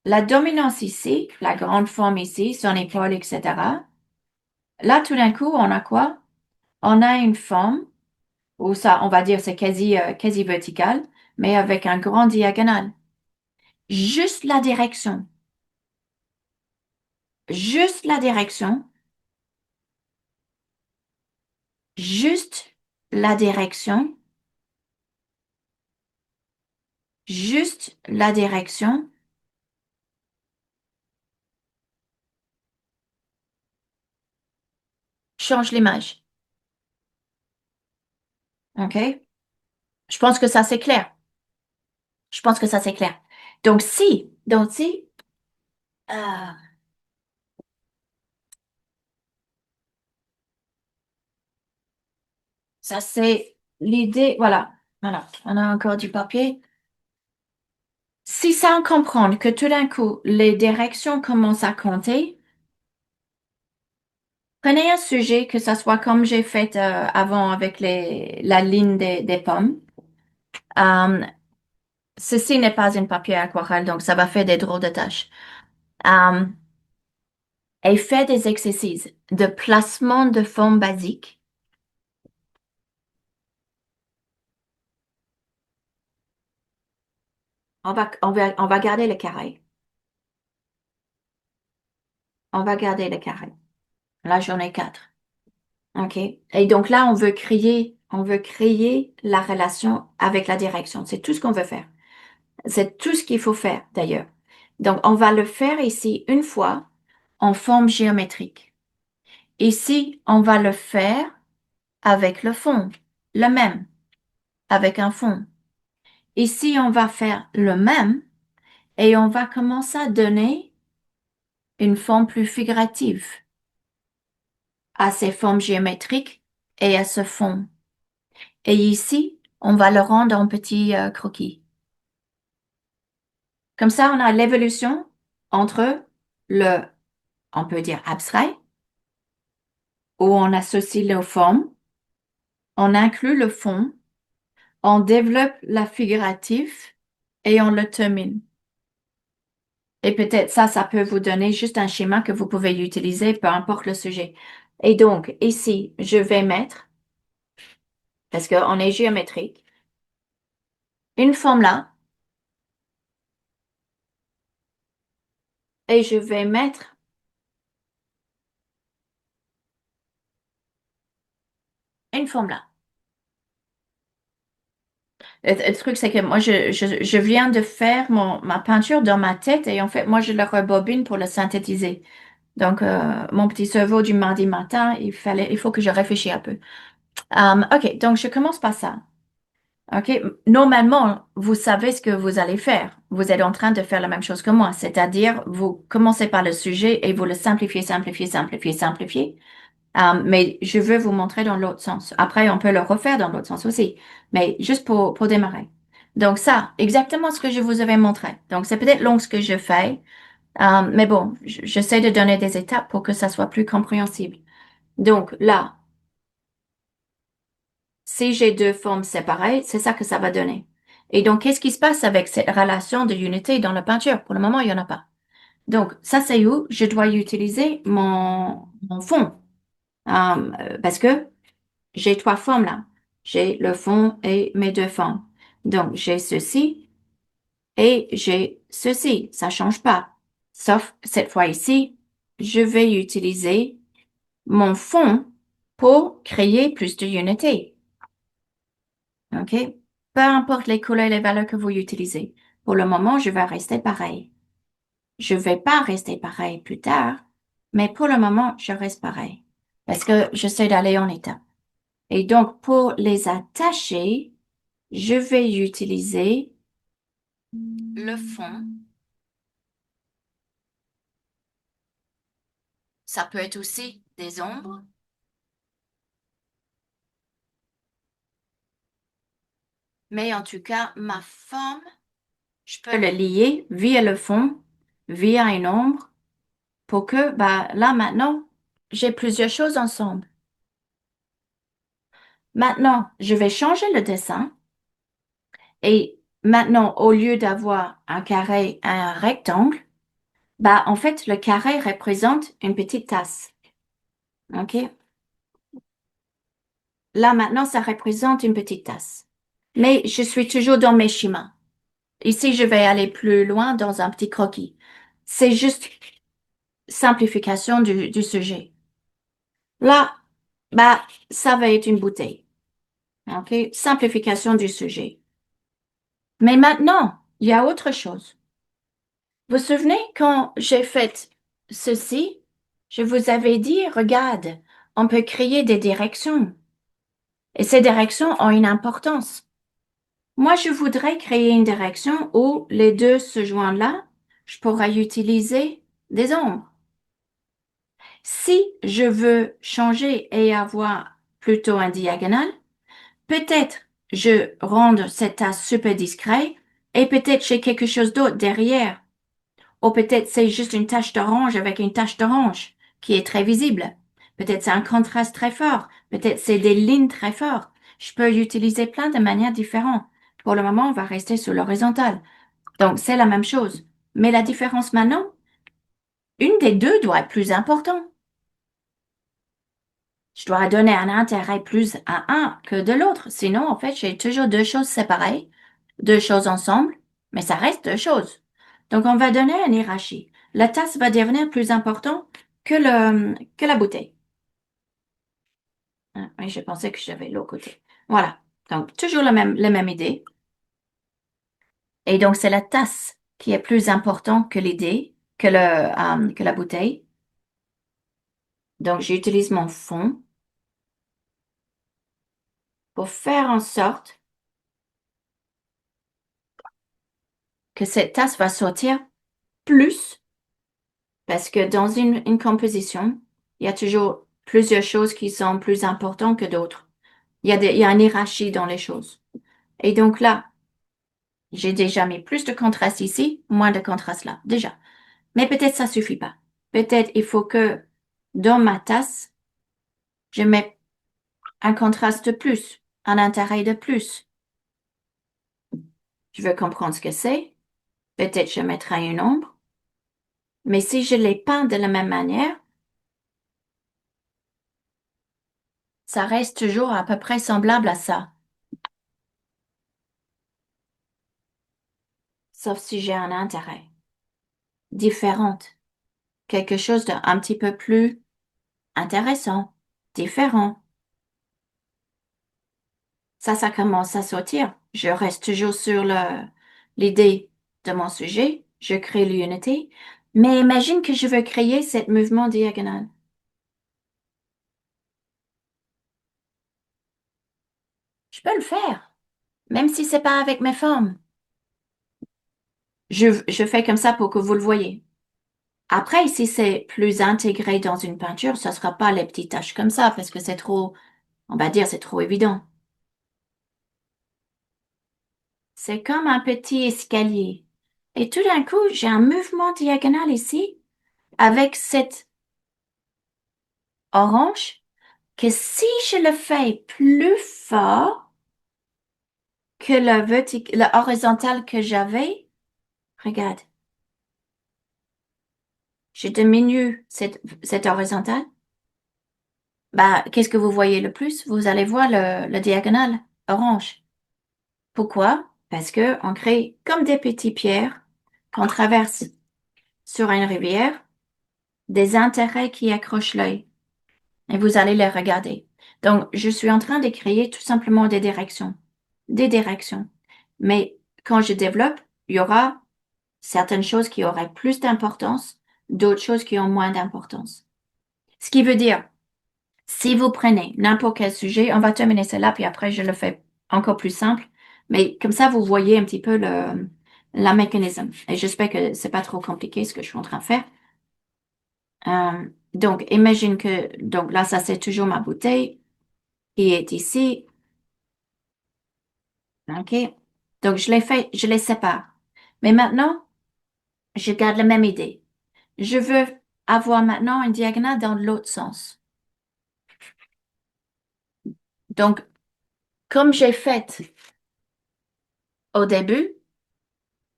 S1: La dominance ici, la grande forme ici, son épaule, etc. Là, tout d'un coup, on a quoi? On a une forme, ou ça, on va dire, c'est quasi vertical, mais avec un grand diagonal. Juste la direction. Juste la direction. Juste la direction. Juste la direction. Change l'image. OK? Je pense que ça, c'est clair. Je pense que ça, c'est clair. Donc si, euh, ça, c'est l'idée. Voilà, voilà, on a encore du papier. Si sans comprendre que tout d'un coup, les directions commencent à compter, prenez un sujet, que ça soit comme j'ai fait avant avec la ligne des pommes. Euh, Ceci n'est pas un papier aquarelle, donc ça va faire des drôles de tâches. Euh, et fait des exercices de placement de forme basique. On va garder le carré. On va garder le carré. Là, j'en ai 4. OK? Et donc là, on veut créer la relation avec la direction. C'est tout ce qu'on veut faire. C'est tout ce qu'il faut faire, d'ailleurs. Donc, on va le faire ici une fois en forme géométrique. Ici, on va le faire avec le fond, le même, avec un fond. Ici, on va faire le même et on va commencer à donner une forme plus figurative à ces formes géométriques et à ce fond. Et ici, on va le rendre en petit croquis. Comme ça, on a l'évolution entre le, on peut dire abstrait, où on associe nos formes, on inclut le fond, on développe la figurative et on le termine. Et peut-être ça peut vous donner juste un schéma que vous pouvez utiliser, peu importe le sujet. Et donc, ici, je vais mettre, parce qu'on est géométrique, une forme là, et je vais mettre une forme là. Le truc, c'est que moi, je viens de faire ma peinture dans ma tête et en fait, moi, je le rebobine pour le synthétiser. Donc, mon petit cerveau du mardi matin, il faut que je réfléchisse un peu. OK, donc je commence par ça. OK, normalement, vous savez ce que vous allez faire. Vous êtes en train de faire la même chose que moi, c'est-à-dire vous commencez par le sujet et vous le simplifiez, simplifiez, simplifiez, simplifiez. Mais je veux vous montrer dans l'autre sens. Après, on peut le refaire dans l'autre sens aussi, mais juste pour démarrer. Donc ça, exactement ce que je vous avais montré. Donc c'est peut-être long ce que je fais, mais bon, j'essaie de donner des étapes pour que ça soit plus compréhensible. Donc là, si j'ai deux formes séparées, c'est ça que ça va donner. Et donc, qu'est-ce qui se passe avec cette relation de unité dans la peinture? Pour le moment, il n'y en a pas. Donc, ça, c'est où je dois utiliser mon fond. Parce que j'ai trois formes là. J'ai le fond et mes deux formes. Donc, j'ai ceci et j'ai ceci. Ça change pas. Sauf cette fois ici, je vais utiliser mon fond pour créer plus de unité. OK? Peu importe les couleurs et les valeurs que vous utilisez. Pour le moment, je vais rester pareil. Je vais pas rester pareil plus tard, mais pour le moment, je reste pareil. Parce que j'essaie d'aller en état. Et donc, pour les attacher, je vais utiliser le fond. Ça peut être aussi des ombres. Mais en tout cas, ma forme, je peux le lier via le fond, via une ombre, pour que, bah, là maintenant, j'ai plusieurs choses ensemble. Maintenant, je vais changer le dessin et maintenant, au lieu d'avoir un carré, un rectangle, bah, en fait, le carré représente une petite tasse. OK? Là, maintenant, ça représente une petite tasse. Mais je suis toujours dans mes schémas. Ici, je vais aller plus loin dans un petit croquis. C'est juste simplification du sujet. Là, bah, ça va être une bouteille. OK? Simplification du sujet. Mais maintenant, il y a autre chose. Vous vous souvenez quand j'ai fait ceci, je vous avais dit, regarde, on peut créer des directions. Et ces directions ont une importance. Moi, je voudrais créer une direction où les deux se joignent là. Je pourrais utiliser des ombres. Si je veux changer et avoir plutôt un diagonal, peut-être je rende cette tasse super discret et peut-être j'ai quelque chose d'autre derrière. Ou peut-être c'est juste une tache d'orange avec une tache d'orange qui est très visible. Peut-être c'est un contraste très fort. Peut-être c'est des lignes très fortes. Je peux l'utiliser plein de manières différentes. Pour le moment, on va rester sur l'horizontale. Donc, c'est la même chose. Mais la différence maintenant, une des deux doit être plus importante. Je dois donner un intérêt plus à un que de l'autre. Sinon, en fait, j'ai toujours deux choses séparées, deux choses ensemble, mais ça reste deux choses. Donc, on va donner une hiérarchie. La tasse va devenir plus importante que la bouteille. Ah, oui, je pensais que j'avais l'autre côté. Voilà. Donc, toujours la même idée. Et donc, c'est la tasse qui est plus importante que l'idée, que la bouteille. Donc, j'utilise mon fond pour faire en sorte que cette tasse va sortir plus, parce que dans une composition, il y a toujours plusieurs choses qui sont plus importantes que d'autres. Il y a une hiérarchie dans les choses. Et donc là, j'ai déjà mis plus de contraste ici, moins de contraste là, déjà. Mais peut-être ça suffit pas. Peut-être il faut que dans ma tasse, je mette un contraste de plus, un intérêt de plus. Je veux comprendre ce que c'est. Peut-être je mettrai une ombre. Mais si je l'ai peint de la même manière, ça reste toujours à peu près semblable à ça. Sauf si j'ai un intérêt différent. Quelque chose d'un petit peu plus intéressant, différent. Ça commence à sortir. Je reste toujours sur l'idée de mon sujet. Je crée l'unité. Mais imagine que je veux créer ce mouvement diagonal. Je peux le faire, même si c'est pas avec mes formes. Je fais comme ça pour que vous le voyez. Après, si c'est plus intégré dans une peinture, ce sera pas les petites taches comme ça, parce que c'est trop, on va dire, c'est trop évident. C'est comme un petit escalier. Et tout d'un coup, j'ai un mouvement diagonal ici, avec cette orange, que si je le fais plus fort que le horizontal que j'avais, regarde, je diminue cette horizontale. Bah, qu'est-ce que vous voyez le plus? Vous allez voir le diagonal orange. Pourquoi? Parce que on crée comme des petites pierres qu'on traverse sur une rivière, des intérêts qui accrochent l'œil. Et vous allez les regarder. Donc, je suis en train de créer tout simplement des directions. Des directions. Mais quand je développe, il y aura certaines choses qui auraient plus d'importance, d'autres choses qui ont moins d'importance. Ce qui veut dire, si vous prenez n'importe quel sujet, on va terminer cela, puis après je le fais encore plus simple. Mais comme ça, vous voyez un petit peu la mécanisme. Et j'espère que c'est pas trop compliqué ce que je suis en train de faire. Donc, imagine que, donc là, ça c'est toujours ma bouteille qui est ici. OK? Donc, je les fais, je les sépare. Mais maintenant, je garde la même idée. Je veux avoir maintenant une diagonale dans l'autre sens. Donc, comme j'ai fait au début,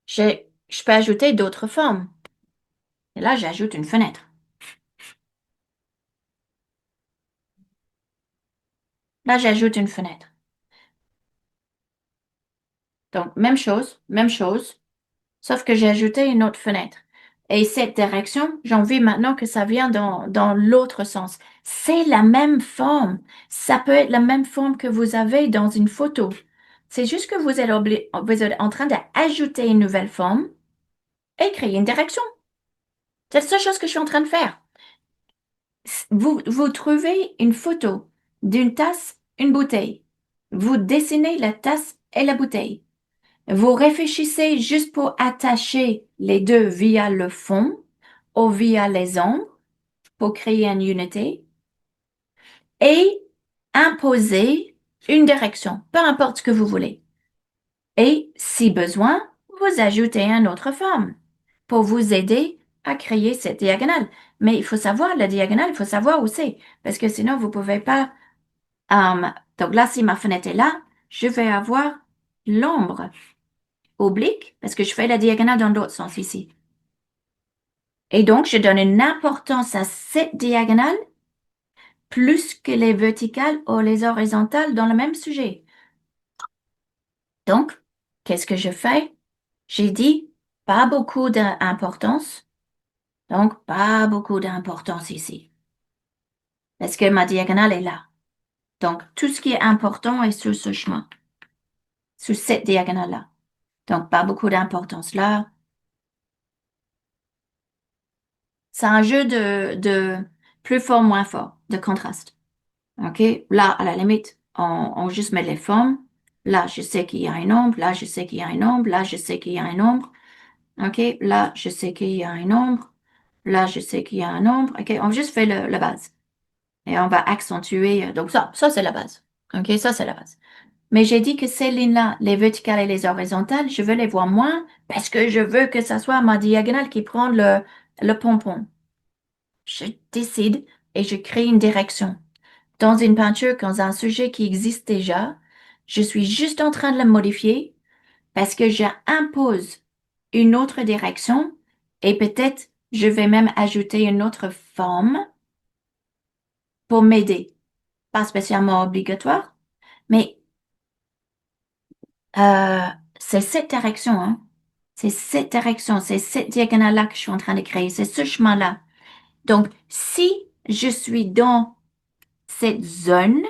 S1: je peux ajouter d'autres formes. Et là, j'ajoute une fenêtre. Là, j'ajoute une fenêtre. Donc, même chose, sauf que j'ai ajouté une autre fenêtre. Et cette direction, j'ai envie maintenant que ça vient dans l'autre sens. C'est la même forme. Ça peut être la même forme que vous avez dans une photo. C'est juste que vous êtes en train d'ajouter une nouvelle forme et créer une direction. C'est la seule chose que je suis en train de faire. Vous trouvez une photo d'une tasse, une bouteille. Vous dessinez la tasse et la bouteille. Vous réfléchissez juste pour attacher les deux via le fond ou via les ombres pour créer une unité et imposer une direction, peu importe ce que vous voulez. Et si besoin, vous ajoutez une autre forme pour vous aider à créer cette diagonale. Mais il faut savoir la diagonale, il faut savoir où c'est, parce que sinon vous pouvez pas. Donc là, si ma fenêtre est là, je vais avoir l'ombre oblique, parce que je fais la diagonale dans l'autre sens ici. Et donc, je donne une importance à cette diagonale plus que les verticales ou les horizontales dans le même sujet. Donc, qu'est-ce que je fais? J'ai dit pas beaucoup d'importance. Donc, pas beaucoup d'importance ici. Parce que ma diagonale est là. Donc, tout ce qui est important est sur ce chemin, sur cette diagonale-là. Donc, pas beaucoup d'importance là. C'est un jeu de plus fort, moins fort, de contraste. OK? Là, à la limite, on juste met les formes. Là, je sais qu'il y a une ombre. Là, je sais qu'il y a une ombre. Là, je sais qu'il y a une ombre. OK? Là, je sais qu'il y a une ombre. Là, je sais qu'il y a un ombre. OK? On juste fait la base. Et on va accentuer. Donc, ça c'est la base. OK? Ça, c'est la base. Mais j'ai dit que ces lignes-là, les verticales et les horizontales, je veux les voir moins parce que je veux que ça soit ma diagonale qui prend le pompon. Je décide et je crée une direction. Dans une peinture, dans un sujet qui existe déjà, je suis juste en train de le modifier parce que j'impose une autre direction et peut-être je vais même ajouter une autre forme pour m'aider. Pas spécialement obligatoire, mais euh, c'est cette direction, hein. C'est cette direction, c'est cette diagonale-là que je suis en train de créer, c'est ce chemin-là. Donc, si je suis dans cette zone,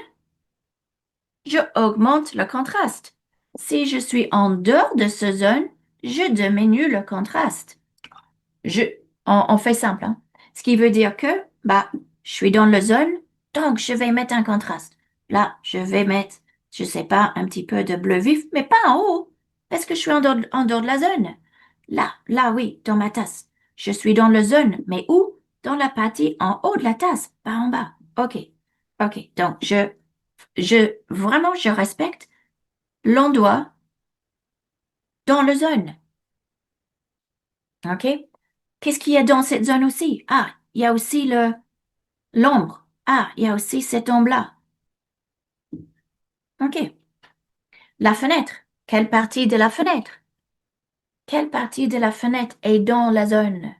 S1: je augmente le contraste. Si je suis en dehors de cette zone, je diminue le contraste. Je, on fait simple, hein. Ce qui veut dire que, je suis dans la zone, donc je vais mettre un contraste. Là, je vais mettre, je sais pas, un petit peu de bleu vif, mais pas en haut, parce que je suis en dehors de la zone. Là, oui, dans ma tasse. Je suis dans la zone, mais où? Dans la partie en haut de la tasse, pas en bas. OK. OK. Donc, vraiment, je respecte l'endroit dans la zone. OK? Qu'est-ce qu'il y a dans cette zone aussi? Ah, il y a aussi l'ombre. Ah, il y a aussi cette ombre-là. OK. La fenêtre. Quelle partie de la fenêtre? Quelle partie de la fenêtre est dans la zone?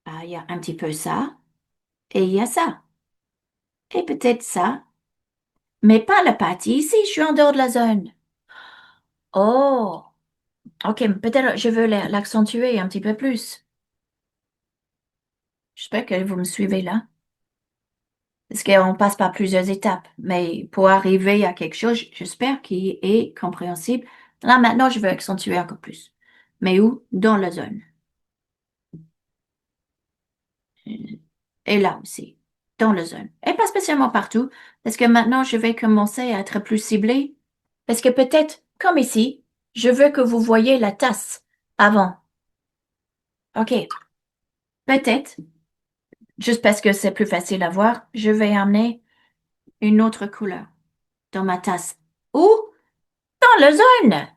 S1: Ah, il y a un petit peu ça. Et il y a ça. Et peut-être ça. Mais pas la partie ici, je suis en dehors de la zone. Oh, OK, peut-être je veux l'accentuer un petit peu plus. J'espère que vous me suivez là. Parce qu'on passe par plusieurs étapes. Mais pour arriver à quelque chose, j'espère qu'il est compréhensible. Là, maintenant, je veux accentuer encore plus. Mais où? Dans la zone. Et là aussi. Dans la zone. Et pas spécialement partout. Parce que maintenant, je vais commencer à être plus ciblé. Parce que peut-être, comme ici, je veux que vous voyez la tasse avant. OK. Peut-être, juste parce que c'est plus facile à voir, je vais amener une autre couleur dans ma tasse. Ou dans la zone.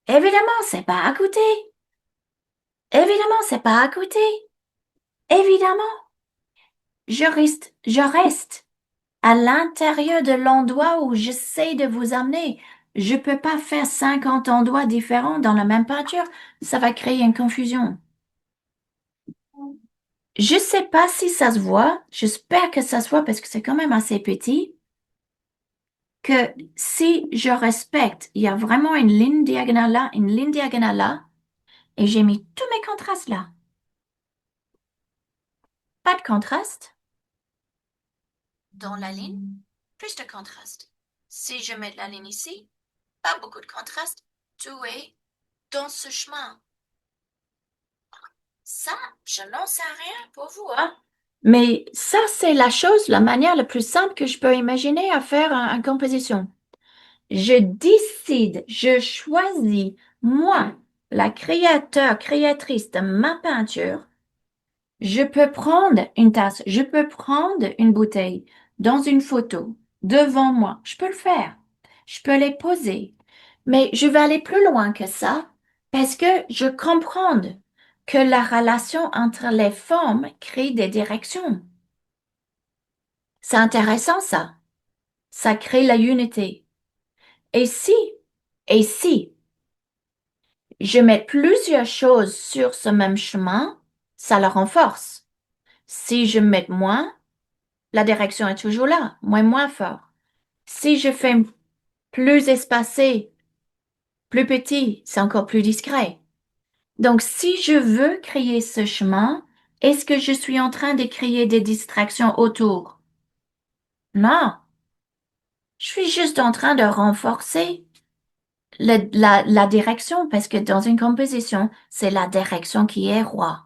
S1: Évidemment, c'est pas à côté. Évidemment, c'est pas à côté. Évidemment, je reste à l'intérieur de l'endroit où j'essaie de vous amener. Je peux pas faire 50 endroits différents dans la même peinture. Ça va créer une confusion. Je sais pas si ça se voit. J'espère que ça se voit parce que c'est quand même assez petit. Que si je respecte, il y a vraiment une ligne diagonale là, une ligne diagonale là, et j'ai mis tous mes contrastes là. Pas de contraste. Dans la ligne, plus de contraste. Si je mets la ligne ici, pas beaucoup de contraste. Tout est dans ce chemin. Ça, je n'en sais rien pour vous, hein. Mais ça, c'est la manière la plus simple que je peux imaginer à faire une composition. Je décide, je choisis, moi, la créatrice de ma peinture, je peux prendre une tasse, je peux prendre une bouteille dans une photo devant moi. Je peux le faire. Je peux les poser. Mais je vais aller plus loin que ça parce que je comprends que la relation entre les formes crée des directions. C'est intéressant ça. Ça crée la unité. Et si, et si je mets plusieurs choses sur ce même chemin, ça le renforce. Si je mets moins, la direction est toujours là, moins fort. Si je fais plus espacé, plus petit, c'est encore plus discret. Donc, si je veux créer ce chemin, est-ce que je suis en train de créer des distractions autour? Non, je suis juste en train de renforcer la direction parce que dans une composition, c'est la direction qui est roi.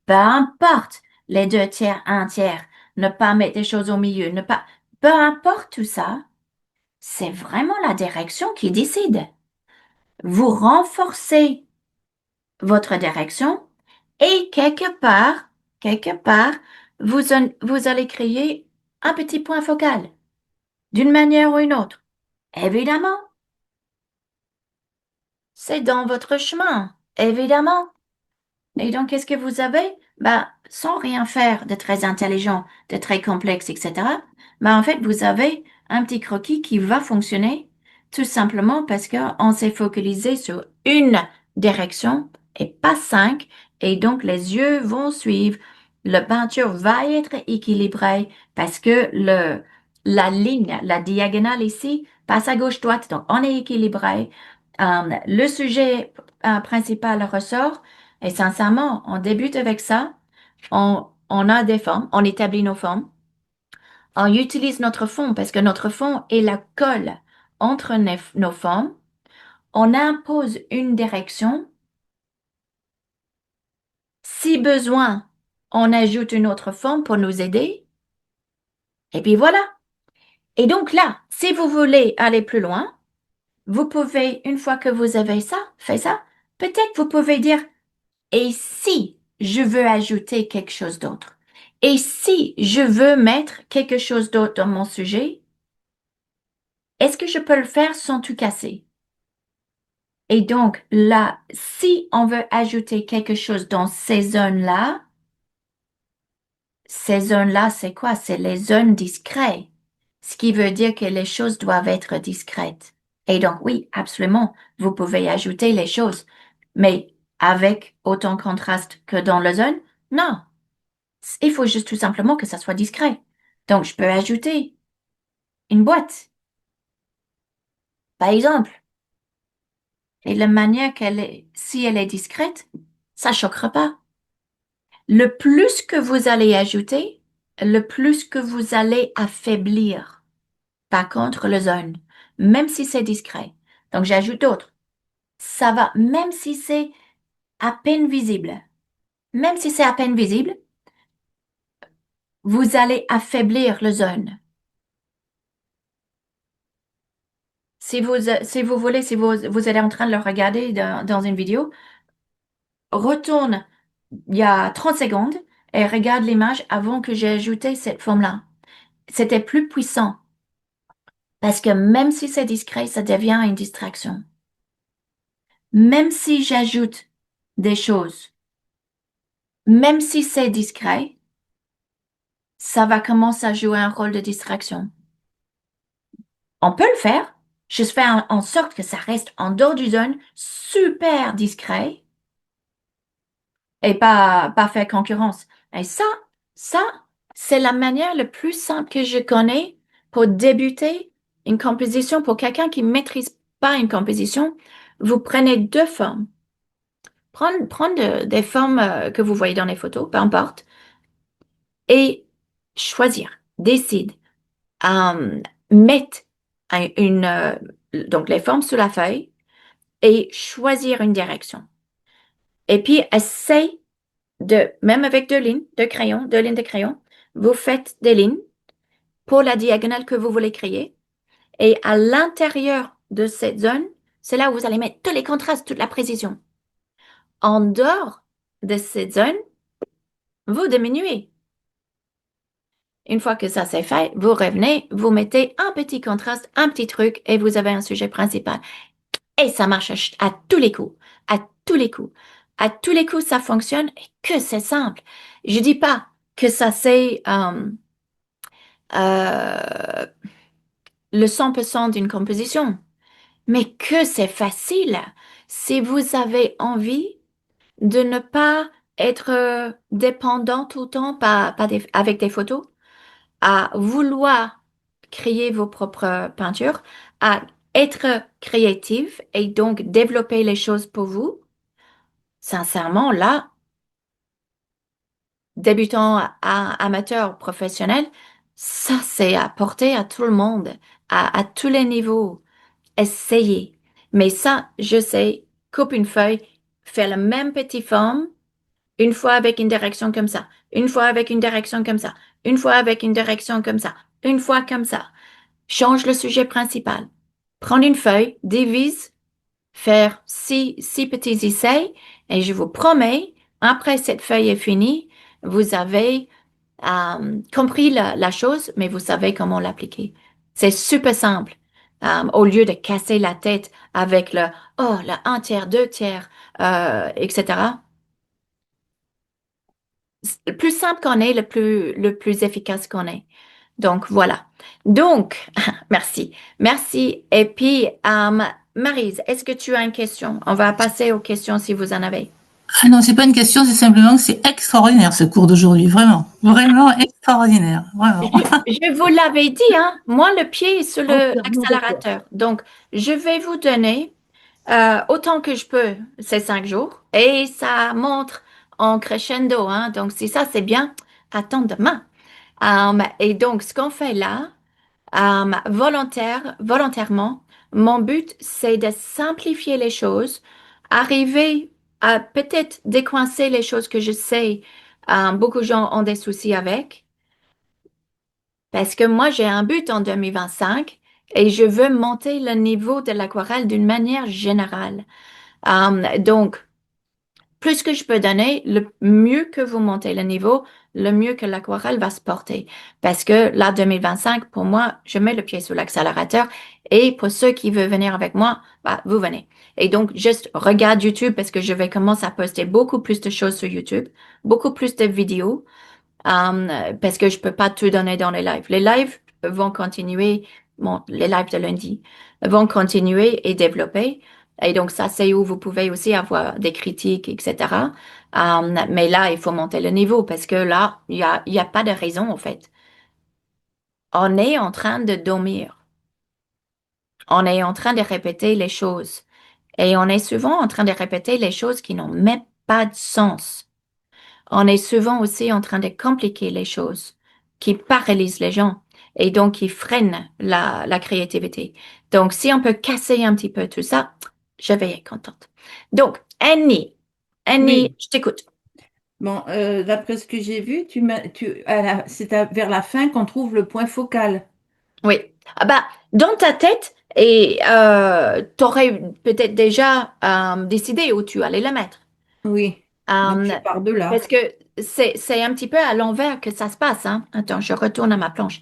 S1: Peu importe les 2 tiers, 1 tiers, ne pas mettre des choses au milieu, ne pas, peu importe tout ça, c'est vraiment la direction qui décide. Vous renforcez votre direction et quelque part, vous allez créer un petit point focal d'une manière ou une autre. Évidemment, c'est dans votre chemin, évidemment. Et donc, qu'est-ce que vous avez? Ben, sans rien faire de très intelligent, de très complexe, etc., ben, en fait, vous avez un petit croquis qui va fonctionner tout simplement parce qu'on s'est focalisé sur une direction et pas 5. Et donc, les yeux vont suivre. La peinture va être équilibrée parce que la ligne, la diagonale ici, passe à gauche-droite. Donc, on est équilibré. Le sujet principal ressort. Et sincèrement, on débute avec ça, on a des formes, on établit nos formes, on utilise notre fond parce que notre fond est la colle entre nos formes, on impose une direction, si besoin, on ajoute une autre forme pour nous aider, et puis voilà. Et donc là, si vous voulez aller plus loin, vous pouvez, une fois que vous avez ça, fait ça, peut-être vous pouvez dire, et si je veux ajouter quelque chose d'autre? Et si je veux mettre quelque chose d'autre dans mon sujet, est-ce que je peux le faire sans tout casser? Et donc là, si on veut ajouter quelque chose dans ces zones-là, c'est quoi? C'est les zones discrètes, ce qui veut dire que les choses doivent être discrètes. Et donc, oui, absolument, vous pouvez ajouter les choses, mais avec autant de contraste que dans la zone? Non. Il faut juste tout simplement que ça soit discret. Donc, je peux ajouter une boîte, par exemple. Et la manière si elle est discrète, ça choquera pas. Le plus que vous allez ajouter, le plus que vous allez affaiblir. Par contre, le zone, même si c'est discret. Donc, j'ajoute d'autres. Ça va, même si c'est à peine visible. Même si c'est à peine visible, vous allez affaiblir le zone. Si vous voulez, si vous êtes en train de le regarder dans une vidéo, retourne il y a 30 secondes et regarde l'image avant que j'ai ajouté cette forme-là. C'était plus puissant parce que même si c'est discret, ça devient une distraction. Même si j'ajoute des choses, même si c'est discret, ça va commencer à jouer un rôle de distraction. On peut le faire, juste faire en sorte que ça reste en dehors du zone, super discret, et pas faire concurrence. Et ça, c'est la manière la plus simple que je connais pour débuter une composition. Pour quelqu'un qui ne maîtrise pas une composition, vous prenez 2 formes. Prendre des formes que vous voyez dans les photos, peu importe, et choisir, décide, euh, mettre donc les formes sur la feuille et choisir une direction. Et puis, essaye même avec deux lignes de crayon, vous faites des lignes pour la diagonale que vous voulez créer. Et à l'intérieur de cette zone, c'est là où vous allez mettre tous les contrastes, toute la précision. En dehors de cette zone, vous diminuez. Une fois que ça c'est fait, vous revenez, vous mettez un petit contraste, un petit truc et vous avez un sujet principal. Et ça marche à tous les coups, à tous les coups. À tous les coups, ça fonctionne et que c'est simple. Je dis pas que ça c'est euh, le 100% d'une composition, mais que c'est facile. Si vous avez envie de ne pas être dépendant tout le temps avec des photos, à vouloir créer vos propres peintures, à être créative et donc développer les choses pour vous, sincèrement, là, débutant amateur, professionnel, ça, c'est à porter à tout le monde, à tous les niveaux. Essayez. Mais ça, je sais, coupe une feuille, fais la même petite forme, une fois avec une direction comme ça, une fois avec une direction comme ça, une fois avec une direction comme ça, une fois comme ça. Change le sujet principal. Prendre une feuille, divise, faire six petits essais et je vous promets, après cette feuille est finie, vous avez compris la chose, mais vous savez comment l'appliquer. C'est super simple. Au lieu de casser la tête avec le un tiers, deux tiers, etc. Le plus simple qu'on est, le plus efficace qu'on est. Donc, voilà. Donc, merci. Merci. Et puis, Maryse, est-ce que tu as une question? On va passer aux questions si vous en avez.
S2: Ah non, c'est pas une question, c'est simplement que c'est extraordinaire ce cours d'aujourd'hui, vraiment. Vraiment extraordinaire, vraiment.
S1: Je vous l'avais dit, hein, moi, le pied est sur
S3: Entièrement
S1: l'accélérateur. Donc, je vais vous donner autant que je peux ces 5 jours et ça montre en crescendo. Hein, donc, si ça, c'est bien, attends demain. Et donc, ce qu'on fait là, volontairement, mon but, c'est de simplifier les choses, arriver à peut-être décoincer les choses que je sais, beaucoup de gens ont des soucis avec, parce que moi, j'ai un but en 2025 et je veux monter le niveau de l'aquarelle d'une manière générale. Donc, plus que je peux donner, le mieux que vous montez le niveau, le mieux que l'aquarelle va se porter. Parce que là, 2025, pour moi, je mets le pied sous l'accélérateur. Et pour ceux qui veulent venir avec moi, bah, vous venez. Et donc, juste regarde YouTube parce que je vais commencer à poster beaucoup plus de choses sur YouTube, beaucoup plus de vidéos. Parce que je peux pas tout donner dans les lives. Les lives vont continuer, bon, les lives de lundi vont continuer et développer. Et donc, ça, c'est où vous pouvez aussi avoir des critiques, etc. Mais là, il faut monter le niveau parce que là, il y a pas de raison, en fait. On est en train de dormir. On est en train de répéter les choses. Et on est souvent en train de répéter les choses qui n'ont même pas de sens. On est souvent aussi en train de compliquer les choses, qui paralysent les gens et donc qui freinent la créativité. Donc, si on peut casser un petit peu tout ça, je vais être contente. Donc, Annie,
S5: Oui.
S1: je t'écoute.
S5: Bon, d'après ce que j'ai vu, c'est vers la fin qu'on trouve le point focal.
S1: Oui. Ah bah, dans ta tête, et t'aurais peut-être déjà décidé où tu allais le mettre.
S5: Oui. Donc je pars de là.
S1: Parce que c'est un petit peu à l'envers que ça se passe, hein. Attends, je retourne à ma planche.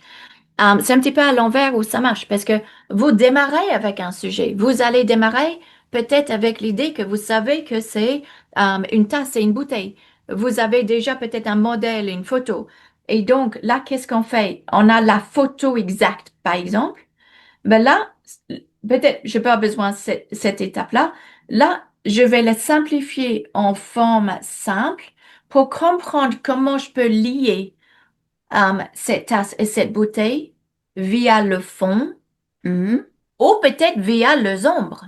S1: C'est un petit peu à l'envers où ça marche parce que vous démarrez avec un sujet. Vous allez démarrer peut-être avec l'idée que vous savez que c'est une tasse et une bouteille. Vous avez déjà peut-être un modèle, une photo. Et donc là, qu'est-ce qu'on fait? On a la photo exacte, par exemple. Ben là, peut-être je n'ai pas besoin de cette étape-là. Là, je vais la simplifier en forme simple pour comprendre comment je peux lier cette tasse et cette bouteille via le fond
S5: Mhm.
S1: ou peut-être via les ombres.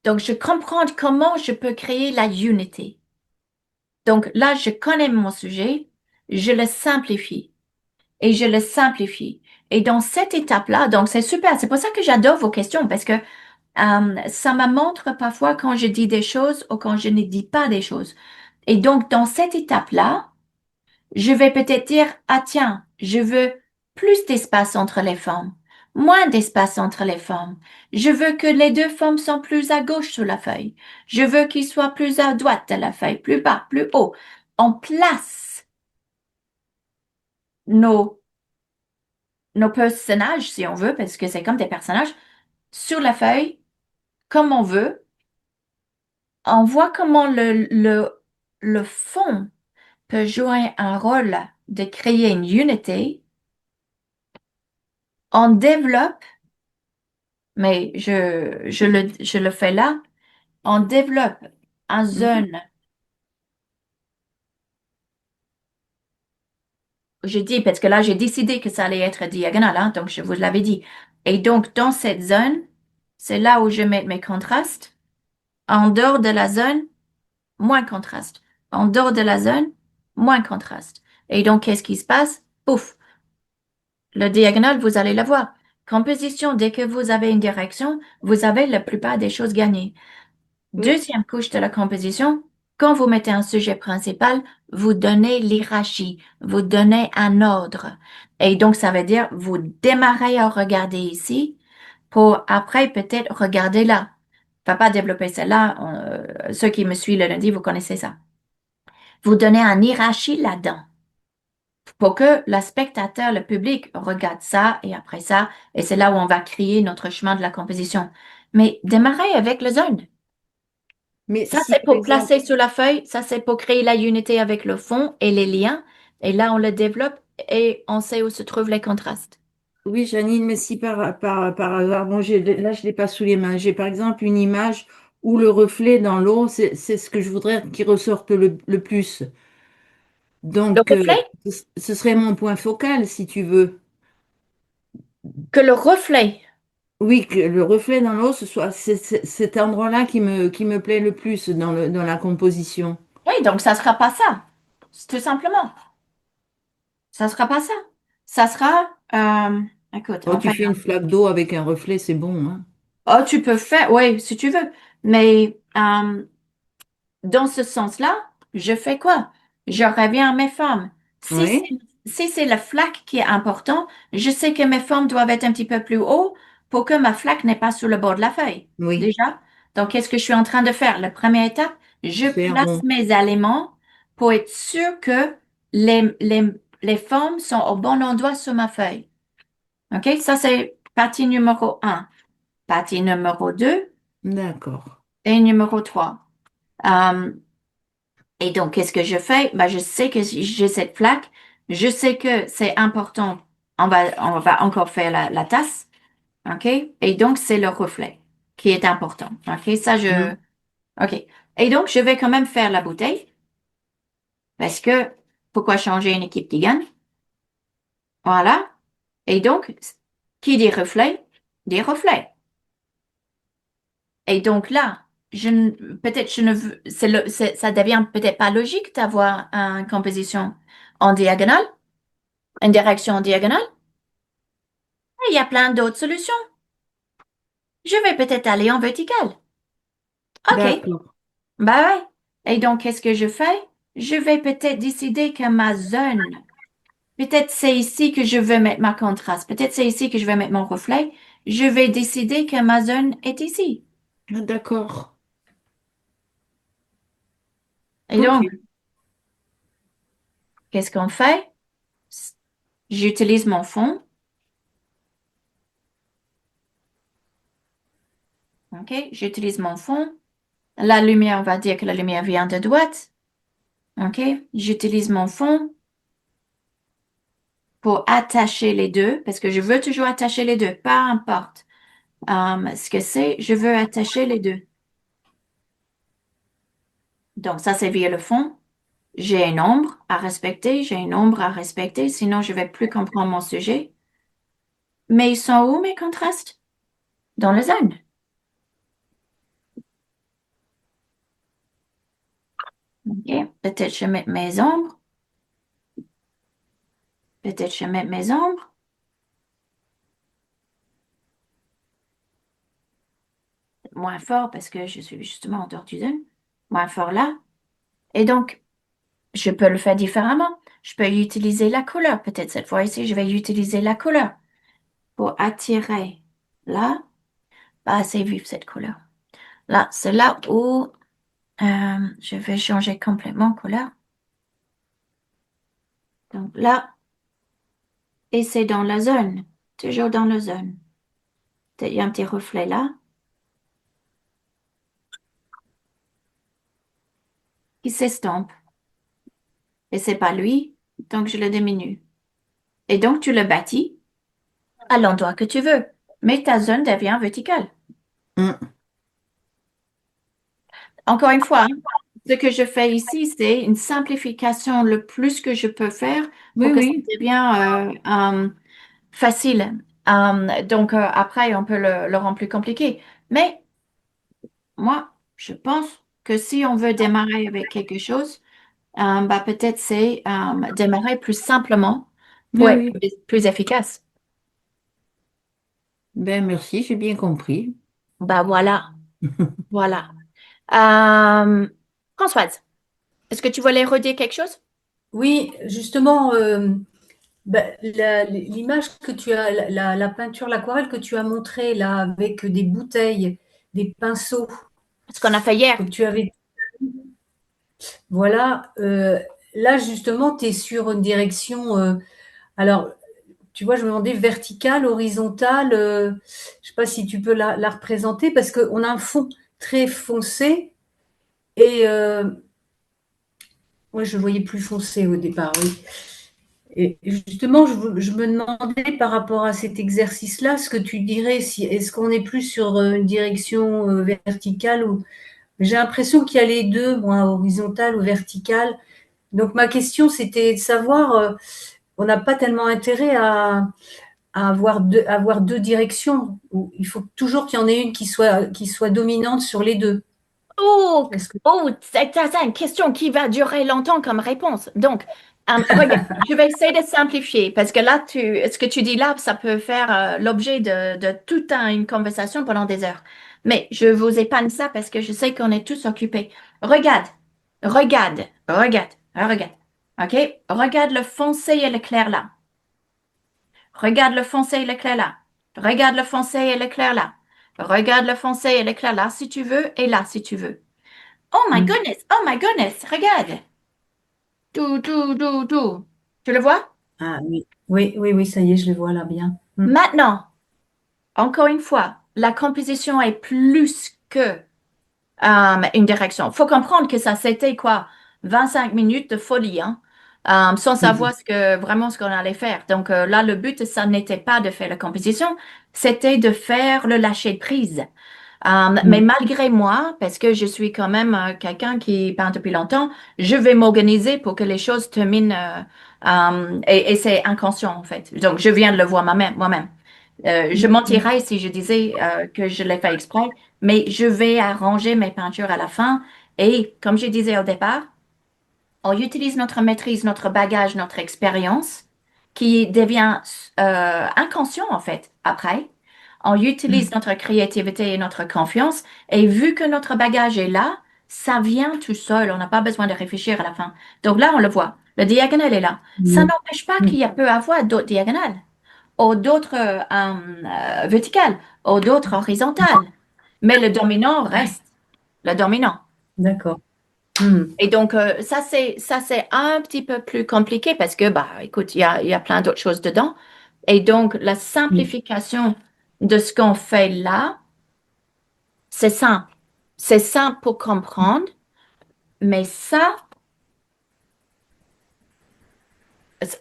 S1: Donc, je comprends comment je peux créer la unité. Donc là, je connais mon sujet, je le simplifie et je le simplifie. Et dans cette étape-là, donc c'est super. C'est pour ça que j'adore vos questions parce que ça me montre parfois quand je dis des choses ou quand je ne dis pas des choses. Et donc, dans cette étape-là, je vais peut-être dire, ah tiens, je veux plus d'espace entre les formes, moins d'espace entre les formes. Je veux que les deux formes soient plus à gauche sur la feuille. Je veux qu'ils soient plus à droite de la feuille, plus bas, plus haut. On place nos, nos personnages, si on veut, parce que c'est comme des personnages, sur la feuille, comme on veut. On voit comment le fond peut jouer un rôle de créer une unité. On développe, mais je le fais là, on développe en
S5: Mhm.
S1: zone, je dis, parce que là, j'ai décidé que ça allait être diagonal, hein, donc je vous l'avais dit. Et donc, dans cette zone, c'est là où je mets mes contrastes. En dehors de la zone, moins contraste. En dehors de la zone, moins contraste. Et donc, qu'est-ce qui se passe? Pouf, le diagonal, vous allez le voir. Composition, dès que vous avez une direction, vous avez la plupart des choses gagnées.
S5: Oui.
S1: Deuxième couche de la composition, quand vous mettez un sujet principal, vous donnez l'hiérarchie, vous donnez un ordre. Et donc, ça veut dire, vous démarrez à regarder ici pour après peut-être regarder là. Je ne vais pas développer celle-là. Ceux qui me suivent le lundi, vous connaissez ça. Vous donnez une hiérarchie là-dedans pour que le spectateur, le public, regarde ça et après ça. Et c'est là où on va créer notre chemin de la composition. Mais démarrez avec le zone.
S5: Mais
S1: Ça,
S5: si
S1: c'est
S5: par
S1: pour
S5: exemple,
S1: placer sur la feuille. Ça, c'est pour créer la unité avec le fond et les liens. Et là, on le développe et on sait où se trouvent les contrastes.
S5: oui, Janine, mais si par hasard, bon, là, je l'ai pas sous les mains. J'ai par exemple une image où le reflet dans l'eau, c'est ce que je voudrais qu'il ressorte le plus.
S1: Le
S5: Donc,
S1: reflet,
S5: ce serait mon point focal, si tu veux.
S1: que le reflet.
S5: Oui, que le reflet dans l'eau, ce soit cet endroit-là qui me plaît le plus dans la composition.
S1: Oui, donc ça sera pas ça. C'est tout simplement. Ça sera pas ça. Ça sera, écoute,
S5: Oh, tu
S1: enfin,
S5: fais une flaque d'eau avec un reflet, c'est bon, hein?
S1: oh, tu peux faire, oui, si tu veux. Mais dans ce sens-là, je fais quoi? Je reviens à mes formes. Si c'est,
S5: Oui,
S1: si c'est la flaque qui est important, je sais que mes formes doivent être un petit peu plus haut pour que ma flaque n'est pas sur le bord de la feuille.
S5: oui,
S1: Déjà? Donc, qu'est-ce que je suis en train de faire? La première étape, je
S5: faire
S1: place
S5: rond.
S1: mes éléments pour être sûr que les formes sont au bon endroit sur ma feuille. OK? Ça, c'est partie numéro un. Partie numéro 2
S5: D'accord.
S1: et numéro 3. Et donc, qu'est-ce que je fais? Ben, je sais que si j'ai cette plaque. Je sais que c'est important. On va encore faire la tasse. OK? Et donc, c'est le reflet qui est important. OK?
S5: Mhm.
S1: OK. Et donc, je vais quand même faire la bouteille parce que pourquoi changer une équipe qui gagne? Voilà. Et donc, qui dit reflet, dit reflet. Et donc là, peut-être je ne veux, ça devient peut-être pas logique d'avoir une composition en diagonale, une direction en diagonale. Il y a plein d'autres solutions. Je vais peut-être aller en vertical. OK,
S5: D'accord.
S1: bah ouais. Et donc, qu'est-ce que je fais? Je vais peut-être décider que ma zone, peut-être c'est ici que je veux mettre ma contraste, peut-être c'est ici que je vais mettre mon reflet. Je vais décider que ma zone est ici.
S5: Ah, d'accord.
S1: Et
S5: Ok.
S1: donc, qu'est-ce qu'on fait? J'utilise mon fond. OK, j'utilise mon fond. La lumière, on va dire que la lumière vient de droite. OK, j'utilise mon fond pour attacher les deux, parce que je veux toujours attacher les deux, peu importe ce que c'est, je veux attacher les deux. Donc, ça, c'est via le fond. J'ai une ombre à respecter, j'ai une ombre à respecter, sinon je vais plus comprendre mon sujet. Mais ils sont où mes contrastes? Dans la zone. OK, peut-être je mets mes ombres, peut-être je mets mes ombres, moins fort parce que je suis justement en dehors du zone, moins fort là. Et donc, je peux le faire différemment. Je peux utiliser la couleur. Peut-être cette fois-ci, je vais utiliser la couleur pour attirer. Là, pas assez vif cette couleur. Là, c'est là où je vais changer complètement couleur. Donc là, et c'est dans la zone, toujours dans la zone. Il y a un petit reflet là qui s'estompe. Et c'est pas lui, donc je le diminue. Et donc tu le bâtis à l'endroit que tu veux. Mais ta zone devient verticale.
S5: Mm.
S1: Encore une fois, hein, ce que je fais ici, c'est une simplification le plus que je peux faire pour
S5: Oui,
S1: que ça
S5: oui.
S1: devienne facile. Donc après, on peut le rendre plus compliqué. Mais moi, je pense que si on veut démarrer avec quelque chose, bah, peut-être c'est démarrer plus simplement pour
S5: Oui,
S1: être
S5: oui.
S1: plus efficace.
S5: Ben, merci, j'ai bien compris.
S1: Bah voilà, voilà. Euh, Françoise, est-ce que tu voulais redire quelque chose?
S2: Oui, justement, ben, l'image que tu as, la peinture, l'aquarelle que tu as montrée là, avec des bouteilles, des pinceaux
S1: Ce qu'on a fait hier.
S2: que tu avais, voilà, là justement, tu es sur une direction, alors, tu vois, je me demandais verticale, horizontale, je sais pas si tu peux la représenter, parce qu'on a un fond très foncé, et moi je voyais plus foncé au départ, oui. Et justement, je me demandais par rapport à cet exercice-là, ce que tu dirais, si est-ce qu'on est plus sur une direction verticale ou j'ai l'impression qu'il y a les deux, moi, horizontale ou verticale. Donc ma question, c'était de savoir, on n'a pas tellement intérêt à avoir deux directions. Il faut toujours qu'il y en ait une qui soit dominante sur les deux.
S1: Oh,
S2: Est-ce que
S1: oh, c'est une question qui va durer longtemps comme réponse. Donc, regarde, je vais essayer de simplifier parce que là, ce que tu dis là, ça peut faire l'objet de toute une conversation pendant des heures. Mais je vous épargne ça parce que je sais qu'on est tous occupés. Regarde, regarde. OK? Regarde le foncé et le clair là. Regarde le foncé et le clair là. Regarde le foncé et le clair là. Regarde le foncé et le clair là si tu veux et là si tu veux.
S2: Hmm.
S1: Oh my goodness, regarde. Tout. Tu le vois?
S2: Ah oui, oui, ça y est, je le vois là bien. Hmm.
S1: Maintenant, encore une fois, la composition est plus que une direction. Faut comprendre que ça, c'était quoi? 25 minutes de folie, hein? Sans savoir vraiment ce qu'on allait faire. Donc là, le but, ça n'était pas de faire la composition, c'était de faire le lâcher de prise. Mais
S2: Hmm.
S1: malgré moi, parce que je suis quand même quelqu'un qui peint depuis longtemps, je vais m'organiser pour que les choses terminent et c'est inconscient en fait. Donc je viens de le voir moi-même. Je
S2: Hmm.
S1: mentirais si je disais que je l'ai fait exprès, mais je vais arranger mes peintures à la fin et comme je disais au départ, on utilise notre maîtrise, notre bagage, notre expérience qui devient inconscient en fait après. On utilise
S2: Hmm.
S1: notre créativité et notre confiance et vu que notre bagage est là, ça vient tout seul. On n'a pas besoin de réfléchir à la fin. Donc là, on le voit. Le diagonale est là. Ça
S2: Hmm.
S1: n'empêche pas
S2: Hmm.
S1: qu'il y a peut avoir d'autres diagonales ou d'autres verticales ou d'autres horizontales. Mais le dominant reste le dominant.
S2: D'accord. Hmm.
S1: Et donc, ça c'est un petit peu plus compliqué parce que, bah, écoute, il y a plein d'autres choses dedans. Et donc, la
S2: Hmm.
S1: simplification de ce qu'on fait là, c'est simple. C'est simple pour comprendre, mais ça,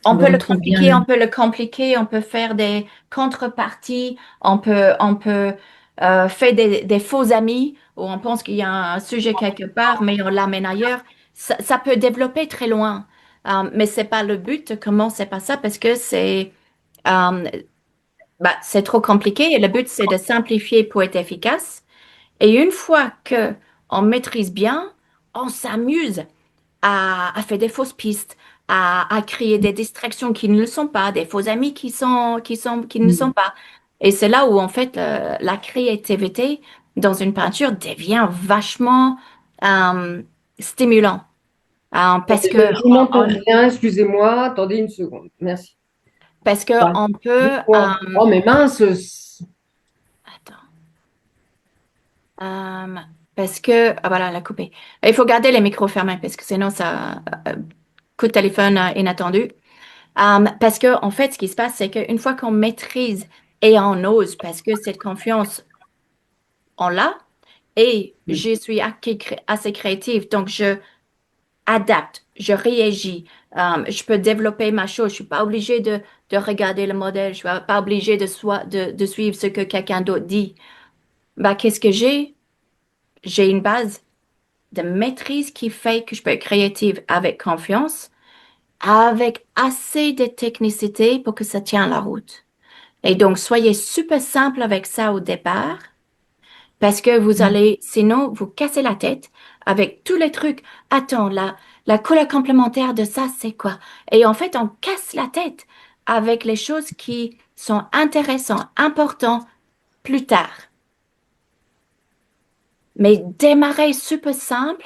S1: on
S2: On le
S1: peut le
S2: retrouve bien
S1: compliquer,
S2: là.
S1: on peut le compliquer, on peut faire des contreparties, on peut faire des faux amis où on pense qu'il y a un sujet quelque part, mais on l'amène ailleurs. Ça peut développer très loin. Mais c'est pas le but. Comment c'est pas ça? Parce que euh, c'est trop compliqué et le but, c'est de simplifier pour être efficace. Et une fois que on maîtrise bien, on s'amuse à faire des fausses pistes, à créer des distractions qui ne le sont pas, des faux amis qui ne le sont
S2: Hmm.
S1: pas. Et c'est là où, en fait, la créativité dans une peinture devient vachement euh, stimulant. Parce que
S6: Je m'entends bien, excusez-moi. Attendez une seconde. Merci.
S1: parce que
S6: Ouais.
S1: on peut
S6: Oh, mais mince.
S1: attends. Parce que voilà, elle a coupé. Il faut garder les micros fermés parce que sinon ça coup de téléphone inattendu. Parce que en fait, ce qui se passe, c'est qu'une fois qu'on maîtrise et on ose, parce que cette confiance, on l'a, et je suis assez créative, donc je adapte, je réagis, je peux développer ma chose. Je suis pas obligée de regarder le modèle, je suis pas obligée de suivre ce que quelqu'un d'autre dit. Bah, qu'est-ce que j'ai? J'ai une base de maîtrise qui fait que je peux être créative avec confiance, avec assez de technicité pour que ça tienne la route. Et donc, soyez super simple avec ça au départ, parce que vous allez, sinon, vous casser la tête avec tous les trucs. Attends, la couleur complémentaire de ça, c'est quoi? Et en fait, on casse la tête avec les choses qui sont intéressantes, importantes plus tard. Mais démarrez super simple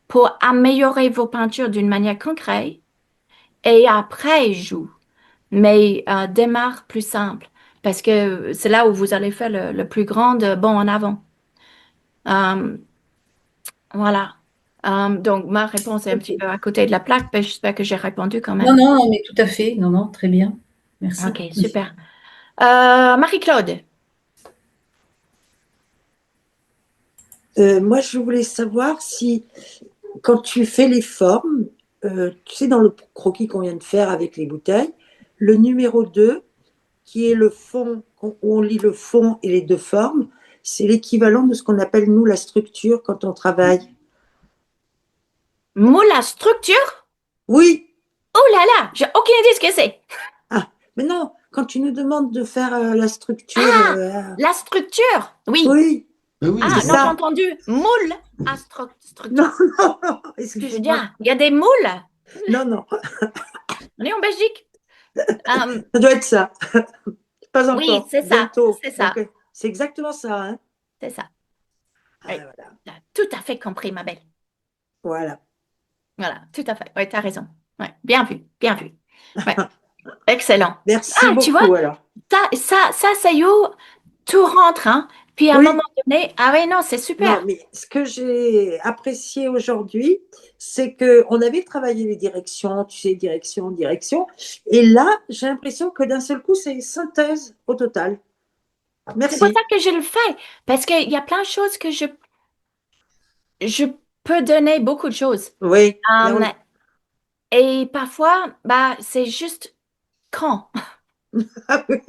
S1: pour améliorer vos peintures d'une manière concrète et après joue. Mais démarre plus simple parce que c'est là où vous allez faire le plus grand bond en avant. Euh, voilà. Donc, ma réponse est un petit
S2: Ok.
S1: peu à côté de la plaque, mais j'espère que j'ai répondu quand
S2: Non,
S1: même.
S2: non, non, mais tout à fait. Non, non, très bien. Merci.
S1: OK, super. Marie-Claude,
S7: Moi, je voulais savoir si, quand tu fais les formes, tu sais, dans le croquis qu'on vient de faire avec les bouteilles, le numéro 2, qui est le fond, où on lit le fond et les deux formes, c'est l'équivalent de ce qu'on appelle, nous, la structure quand on travaille.
S1: moule à structure?
S7: Oui,
S1: Oh là là, j'ai aucune idée ce que c'est.
S7: ah, mais non, quand tu nous demandes de faire la structure,
S1: Ah, la structure, oui.
S7: oui,
S8: Mais oui,
S1: Ah,
S7: c'est
S8: mais
S1: non, j'ai
S7: ça.
S1: entendu moule à
S7: Non,
S1: structure.
S7: non, non,
S1: Je veux
S7: excuse-moi.
S1: dire, il y a des moules.
S7: Non, non,
S1: On est en Belgique. Euh,
S7: ça doit être ça. Pas
S1: oui,
S7: encore,
S1: c'est ça,
S7: bientôt.
S1: c'est ça,
S7: Donc, c'est exactement ça, hein.
S1: c'est ça.
S7: Ah,
S1: Oui,
S7: voilà.
S1: tu as tout à fait compris, ma belle.
S7: Voilà.
S1: Voilà, tout à fait. Oui, tu as raison. Ouais, bien vu, bien vu. Ouais, excellent.
S7: Merci
S1: Ah, tu vois,
S7: beaucoup, alors.
S1: ça y est, tout rentre, hein. Puis à un
S7: Oui,
S1: moment donné, ah oui, non, c'est
S7: non,
S1: super.
S7: mais ce que j'ai apprécié aujourd'hui, c'est que on avait travaillé les directions, tu sais, direction, direction, et là, j'ai l'impression que d'un seul coup, c'est synthèse au total.
S1: C'est pour ça
S7: Merci.
S1: que je le fais, parce qu'il y a plein de choses que je peux donner beaucoup de choses.
S7: Oui, mais
S1: Um, et parfois, bah, c'est juste quand.
S7: ah oui.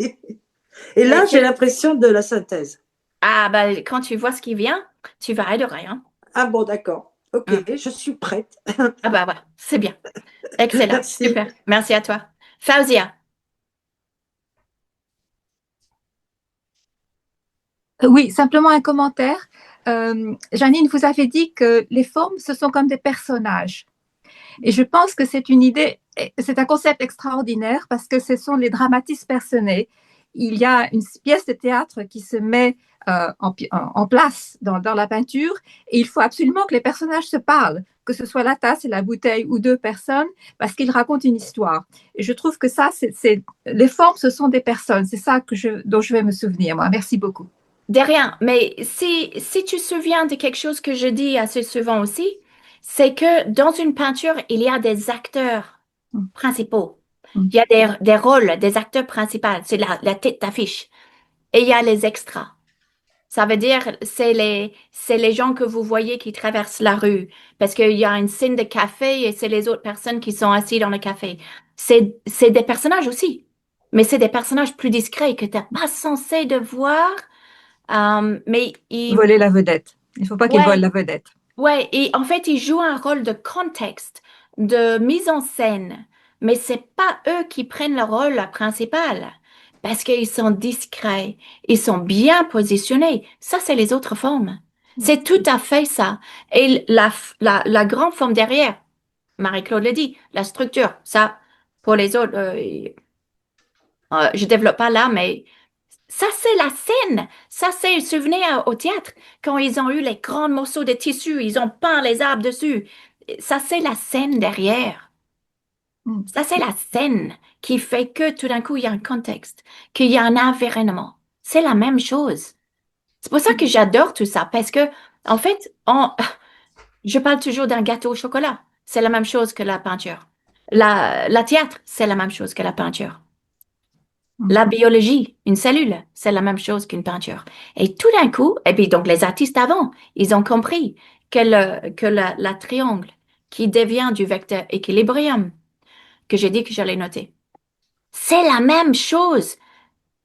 S7: Et
S1: Et
S7: là, j'ai l'impression de la synthèse.
S1: ah, bah, quand tu vois ce qui vient, tu vas adorer, hein.
S7: Ah bon, d'accord. Ok,
S1: Hum.
S7: je suis prête.
S1: Ah, bah, voilà, c'est bien. Excellent,
S7: Merci.
S1: super. Merci à toi. Fauzia.
S9: Oui, simplement un commentaire. Janine, vous avez dit que les formes, ce sont comme des personnages. Et je pense que c'est une idée, c'est un concept extraordinaire parce que ce sont les dramatistes personnels. Il y a une pièce de théâtre qui se met en place dans la peinture et il faut absolument que les personnages se parlent, que ce soit la tasse et la bouteille ou deux personnes, parce qu'ils racontent une histoire. Et je trouve que ça, les formes, ce sont des personnes. C'est ça dont je vais me souvenir, moi. Merci beaucoup.
S1: De rien, mais si tu te souviens de quelque chose que je dis assez souvent aussi, c'est que dans une peinture, il y a des acteurs
S9: Mm.
S1: principaux.
S9: Mm.
S1: Il y a des rôles, des acteurs principaux. C'est la tête d'affiche. Et il y a les extras. Ça veut dire, c'est les gens que vous voyez qui traversent la rue. Parce qu'il y a une scène de café et c'est les autres personnes qui sont assises dans le café. C'est des personnages aussi. Mais c'est des personnages plus discrets que tu n'es pas censé de voir. Mais
S9: Voler la vedette. Il ne faut pas qu'ils volent
S1: ouais,
S9: la vedette.
S1: ouais, et en fait, ils jouent un rôle de contexte, de mise en scène. Mais c'est pas eux qui prennent le rôle principal. Parce qu'ils sont discrets, ils sont bien positionnés. Ça, c'est les autres formes. C'est tout à fait ça. Et la grande forme derrière, Marie-Claude le dit, la structure, ça, pour les autres, je développe pas là, mais ça, c'est la scène. Ça, c'est, souvenez au théâtre, quand ils ont eu les grands morceaux de tissu, ils ont peint les arbres dessus. Ça, c'est la scène derrière.
S4: Mm.
S1: Ça, c'est la scène qui fait que tout d'un coup, il y a un contexte, qu'il y a un environnement. C'est la même chose. C'est pour ça que j'adore tout ça, parce que, en fait, je parle toujours d'un gâteau au chocolat. C'est la même chose que la peinture. La théâtre, c'est la même chose que la peinture. La biologie, une cellule, c'est la même chose qu'une peinture. Et tout d'un coup, et puis donc les artistes avant, ils ont compris que la triangle qui devient du vecteur équilibrium, que j'ai dit que j'allais noter, c'est la même chose.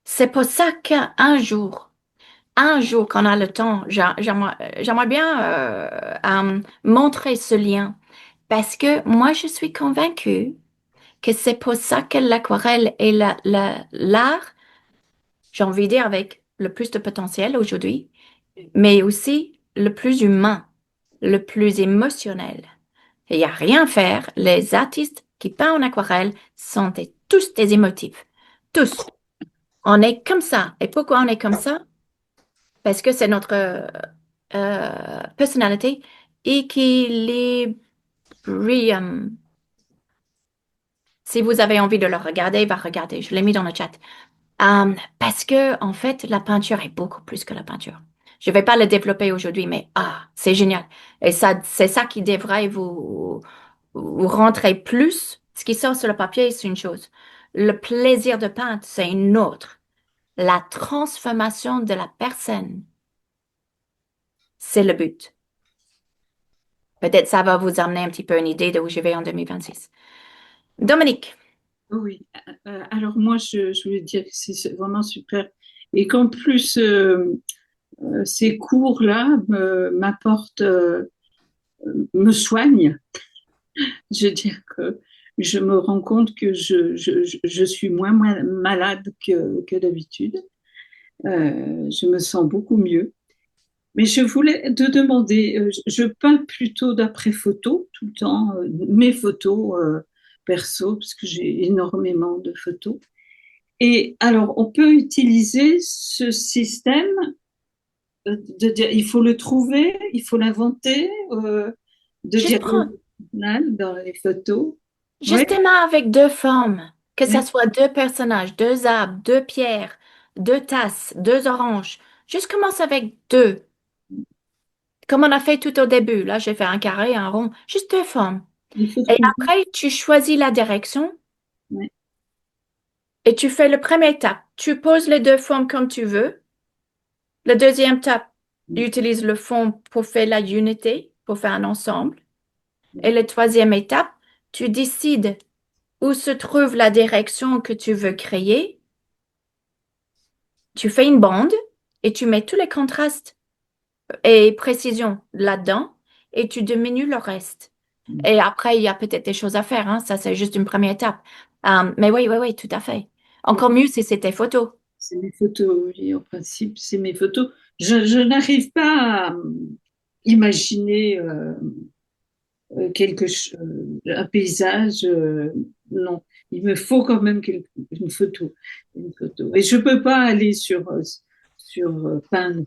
S1: C'est pour ça un jour, quand on a le temps, j'aimerais bien montrer ce lien. Parce que moi, je suis convaincue que c'est pour ça que l'aquarelle est l'art, j'ai envie de dire, avec le plus de potentiel aujourd'hui, mais aussi le plus humain, le plus émotionnel. Il n'y a rien à faire. Les artistes qui peignent en aquarelle sont tous des émotifs. Tous. On est comme ça. Et pourquoi on est comme ça? Parce que c'est notre personnalité équilibrium. Si vous avez envie de le regarder, va regarder. Je l'ai mis dans le chat. Parce que, en fait, la peinture est beaucoup plus que la peinture. Je ne vais pas le développer aujourd'hui, mais c'est génial. Et ça, c'est ça qui devrait vous rentrer plus. Ce qui sort sur le papier, c'est une chose. Le plaisir de peindre, c'est une autre. La transformation de la personne, c'est le but. Peut-être ça va vous amener un petit peu une idée de où je vais en 2026. Dominique,
S3: Oui, alors moi, je voulais dire que c'est vraiment super. Et qu'en plus, ces cours-là m'apportent, me soignent. Je veux dire que je me rends compte que je suis moins malade que d'habitude. Je me sens beaucoup mieux. Mais je voulais te demander, je peins plutôt d'après photo tout le temps, mes photos perso, parce que j'ai énormément de photos. Et alors, on peut utiliser ce système de dire, il faut le trouver, il faut l'inventer, de
S1: juste
S3: dire
S1: prends,
S3: dans les photos. Oui,
S1: justement avec deux formes, que ça
S3: oui,
S1: soit deux personnages, deux arbres, deux pierres, deux tasses, deux oranges. Juste commence avec deux, comme on a fait tout au début. Là, j'ai fait un carré, un rond, juste deux formes.
S3: il faut
S1: Et
S3: trouver.
S1: après, tu choisis la direction
S3: Oui,
S1: et tu fais le premier étape. Tu poses les deux formes comme tu veux. Le deuxième étape, tu utilises le fond pour faire la unité, pour faire un ensemble. Et la troisième étape, tu décides où se trouve la direction que tu veux créer. Tu fais une bande et tu mets tous les contrastes et précisions là-dedans et tu diminues le reste. Et après, il y a peut-être des choses à faire, hein. Ça, c'est juste une première étape. Mais oui, oui, oui, tout à fait. Encore mieux si c'était photo.
S3: c'est mes photos, oui, en principe, c'est mes photos. Je n'arrive pas à imaginer un paysage. Non, il me faut quand même une photo, une photo. Et je peux pas aller sur peindre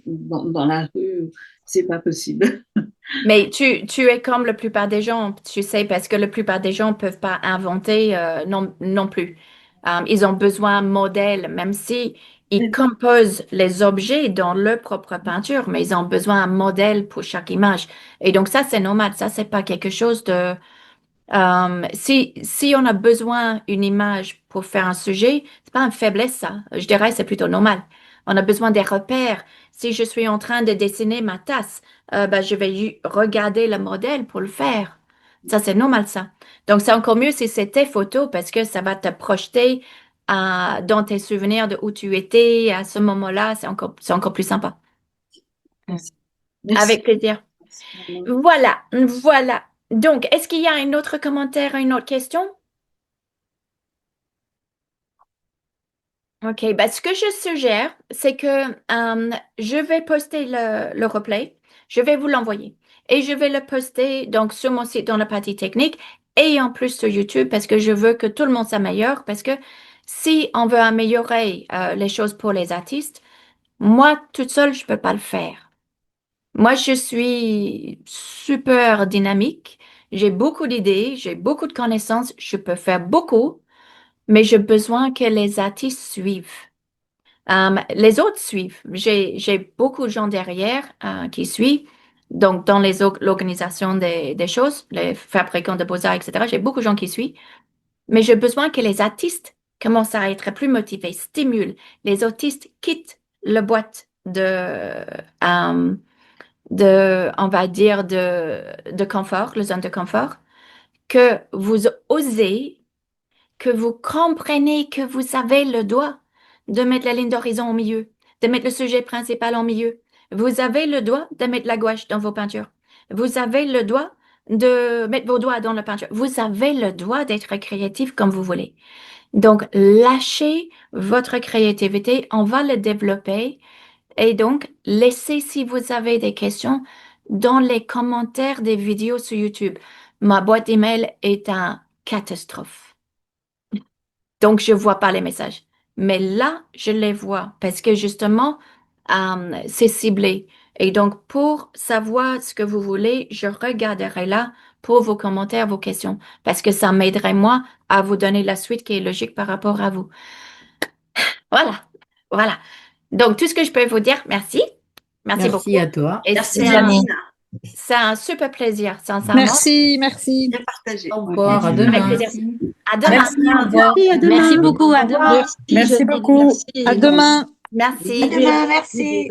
S3: dans la rue, c'est pas possible.
S1: Mais tu es comme la plupart des gens, tu sais, parce que la plupart des gens ne peuvent pas inventer non plus. Ils ont besoin de modèles, même si ils composent les objets dans leur propre peinture, mais ils ont besoin d'un modèle pour chaque image. Et donc ça, c'est normal. Ça, c'est pas quelque chose de si on a besoin d'une image pour faire un sujet, c'est pas une faiblesse, ça. Je dirais c'est plutôt normal. On a besoin des repères. Si je suis en train de dessiner ma tasse, ben, je vais regarder le modèle pour le faire. Ça, c'est normal, ça. Donc, c'est encore mieux si c'est tes photos parce que ça va te projeter dans tes souvenirs de où tu étais à ce moment-là. C'est encore plus sympa.
S3: Merci. Merci.
S1: Avec plaisir. Voilà, voilà. Donc, est-ce qu'il y a un autre commentaire, une autre question? OK, ben, ce que je suggère, c'est que je vais poster le replay, je vais vous l'envoyer et je vais le poster donc sur mon site dans la partie technique et en plus sur YouTube parce que je veux que tout le monde s'améliore parce que si on veut améliorer les choses pour les artistes, moi toute seule, je peux pas le faire. Moi, je suis super dynamique. J'ai beaucoup d'idées, j'ai beaucoup de connaissances, je peux faire beaucoup, mais j'ai besoin que les artistes suivent. Les autres suivent. J'ai beaucoup de gens derrière qui suivent. Donc, dans l'organisation des choses, les fabricants de beaux-arts, etc., j'ai beaucoup de gens qui suivent. Mais j'ai besoin que les artistes commencent à être plus motivés, stimulent. Les artistes quittent le boîte on va dire, de confort, le zone de confort, que vous osez, que vous comprenez que vous avez le droit de mettre la ligne d'horizon au milieu, de mettre le sujet principal au milieu. Vous avez le droit de mettre la gouache dans vos peintures. Vous avez le droit de mettre vos doigts dans la peinture. Vous avez le droit d'être créatif comme vous voulez. Donc, lâchez votre créativité, on va le développer. Et donc, laissez si vous avez des questions dans les commentaires des vidéos sur YouTube. Ma boîte email est une catastrophe. Donc, je vois pas les messages. Mais là, je les vois parce que justement, c'est ciblé. Et donc, pour savoir ce que vous voulez, je regarderai là pour vos commentaires, vos questions, parce que ça m'aiderait moi à vous donner la suite qui est logique par rapport à vous. Voilà, voilà. Donc, tout ce que je peux vous dire, merci. Merci beaucoup.
S5: Merci à toi.
S1: Et
S7: Merci, Janine.
S1: c'est un super plaisir, sincèrement.
S4: Merci, merci.
S7: Bien partagé.
S5: Au revoir, à
S1: Avec
S5: demain.
S1: plaisir. À demain.
S2: Merci, au revoir.
S8: Merci beaucoup, à demain.
S4: Merci beaucoup. À demain.
S1: Merci.
S7: À demain, merci.